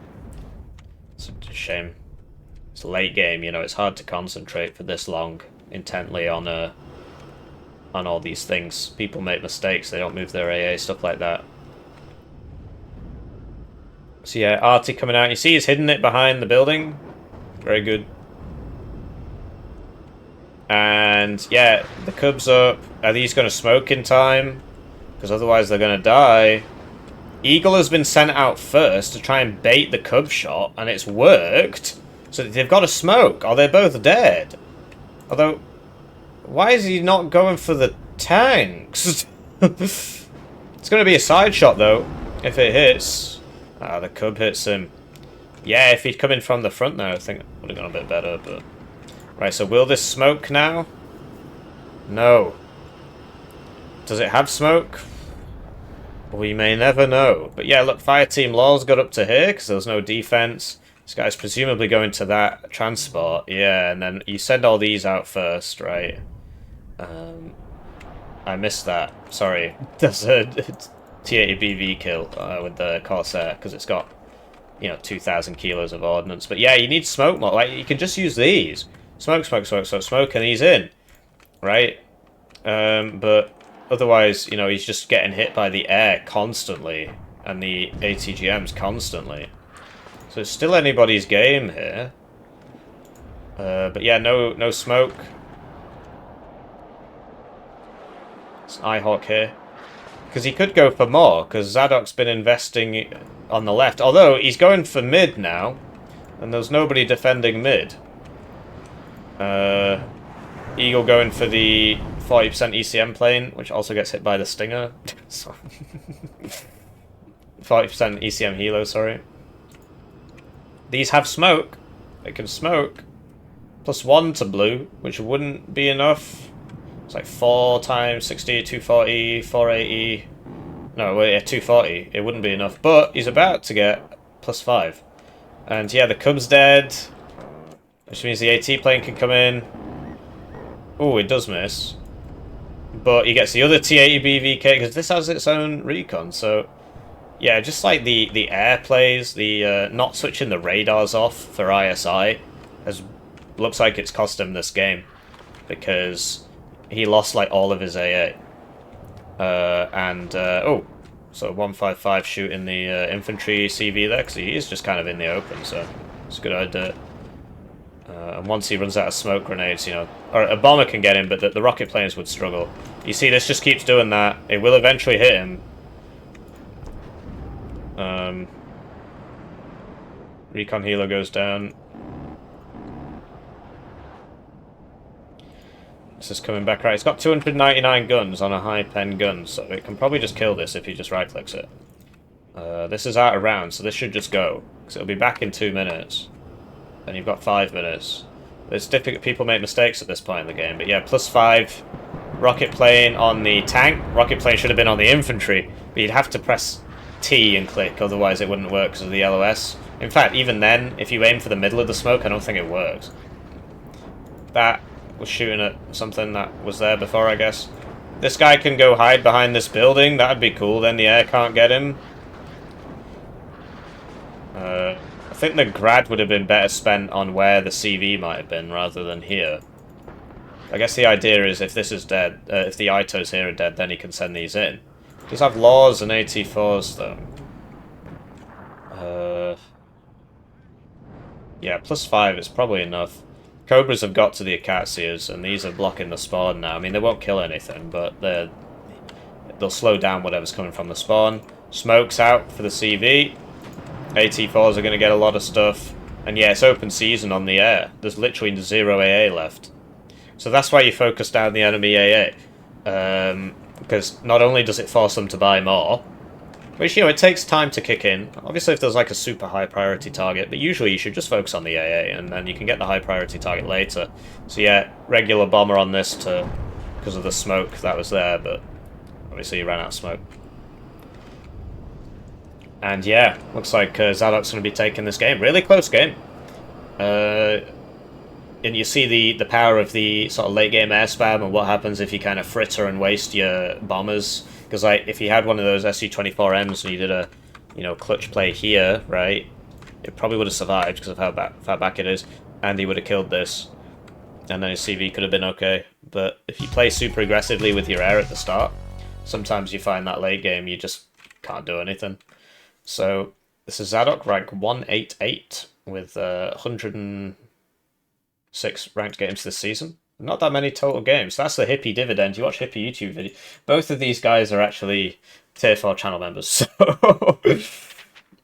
It's a shame. It's a late game, you know, it's hard to concentrate for this long intently on all these things. People make mistakes, they don't move their AA, stuff like that. So yeah, Artie coming out. You see he's hidden it behind the building. Very good. And yeah, the Cubs up. Are these going to smoke in time? Because otherwise they're going to die. Eagle has been sent out first to try and bait the Cub shot, and it's worked. So they've got to smoke, or they're both dead. Although, why is he not going for the tanks? It's going to be a side shot, though, if it hits. Ah, the Cub hits him. Yeah, if he'd come in from the front there, I think it would have gone a bit better, but... Right, so will this smoke now? No. Does it have smoke? We may never know. But yeah, look, Fireteam Law's got up to here, because there was no defense. This guy's presumably going to that transport. Yeah, and then you send all these out first, right? I missed that. Sorry. There's a T-80BV kill with the Corsair, because it's got, you know, 2,000 kilos of ordnance. But yeah, you need smoke more. Like, you can just use these. Smoke, smoke, smoke, smoke, smoke, and he's in. Right? But otherwise, you know, he's just getting hit by the air constantly. And the ATGMs constantly. So it's still anybody's game here. But yeah, no smoke. It's an Eyehawk here. Because he could go for more, because Zsadok's been investing on the left. Although, he's going for mid now. And there's nobody defending mid. Eagle going for the 40% ECM plane, which also gets hit by the Stinger. 40% ECM helo, sorry. These have smoke. They can smoke. +1 to blue, which wouldn't be enough. It's like 4 times 60, 240, 480. No, wait, yeah, 240. It wouldn't be enough. But he's about to get +5. And yeah, the Cub's dead. Which means the AT plane can come in. Oh, it does miss. But he gets the other T-80BVK, because this has its own recon, so... Yeah, just like the air plays, the not switching the radars off for ISI, looks like it's cost him this game. Because he lost like all of his AA. Oh, so 155 shooting the infantry CV there, because he is just kind of in the open, so it's a good idea. And once he runs out of smoke grenades, you know, or a bomber can get him, but the rocket planes would struggle. You see, this just keeps doing that. It will eventually hit him. Recon healer goes down. This is coming back right. It's got 299 guns on a high pen gun, so it can probably just kill this if he just right-clicks it. This is out of round, so this should just go. Because it'll be back in 2 minutes. Then you've got 5 minutes. It's difficult. People make mistakes at this point in the game. But yeah, +5. Rocket plane on the tank. Rocket plane should have been on the infantry. But you'd have to press T and click, otherwise it wouldn't work because of the LOS. In fact, even then, if you aim for the middle of the smoke, I don't think it works. That was shooting at something that was there before, I guess. This guy can go hide behind this building. That'd be cool. Then the air can't get him. I think the grad would have been better spent on where the CV might have been rather than here. I guess the idea is if this is dead, if the Itos here are dead, then he can send these in. Does have laws and AT4s though. Yeah, +5 is probably enough. Cobras have got to the Acacias, and these are blocking the spawn now. I mean, they won't kill anything, but they'll slow down whatever's coming from the spawn. Smoke's out for the CV. AT4s are going to get a lot of stuff. And yeah, it's open season on the air. There's literally 0 AA left. So that's why you focus down the enemy AA. Because not only does it force them to buy more, which, you know, it takes time to kick in. Obviously, if there's like a super high priority target, but usually you should just focus on the AA, and then you can get the high priority target later. So yeah, regular bomber on this because of the smoke that was there, but obviously you ran out of smoke. And yeah, looks like Zsadok's going to be taking this game. Really close game. And you see the power of the sort of late game air spam and what happens if you kind of fritter and waste your bombers. Because like if he had one of those SU-24Ms and he did a, you know, clutch play here, right, it probably would have survived because of how far back it is, and he would have killed this, and then his CV could have been okay. But if you play super aggressively with your air at the start, sometimes you find that late game you just can't do anything. So this is Zsadok, rank 188, with 106 ranked games this season. Not that many total games. That's the Hippie dividend. You watch Hippie YouTube video. Both of these guys are actually tier 4 channel members. So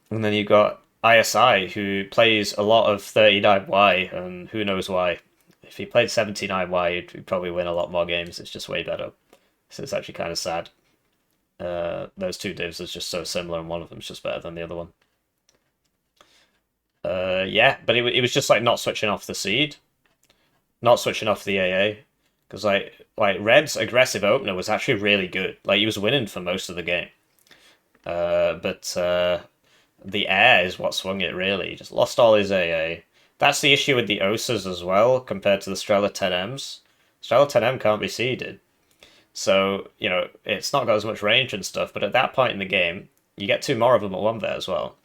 and then you've got ISI, who plays a lot of 39Y, and who knows why. If he played 79Y, he'd probably win a lot more games. It's just way better. So it's actually kind of sad. Those two divs are just so similar, and one of them's just better than the other one. Yeah, but it was just like not switching off the seed, not switching off the AA, because like Red's aggressive opener was actually really good. Like he was winning for most of the game, but the air is what swung it really. He just lost all his AA. That's the issue with the OSAs as well compared to the Strela 10Ms. Strela 10M can't be seeded. So, you know, it's not got as much range and stuff, but at that point in the game, you get two more of them at one there as well.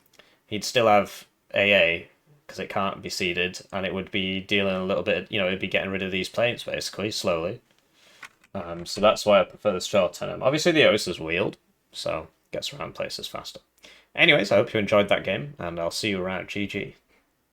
He'd still have AA, because it can't be seeded, and it would be dealing a little bit, you know, it'd be getting rid of these planes, basically, slowly. So that's why I prefer the Strela 10M. Obviously, the OSA's wheeled, so gets around places faster. Anyways, I hope you enjoyed that game, and I'll see you around. GG.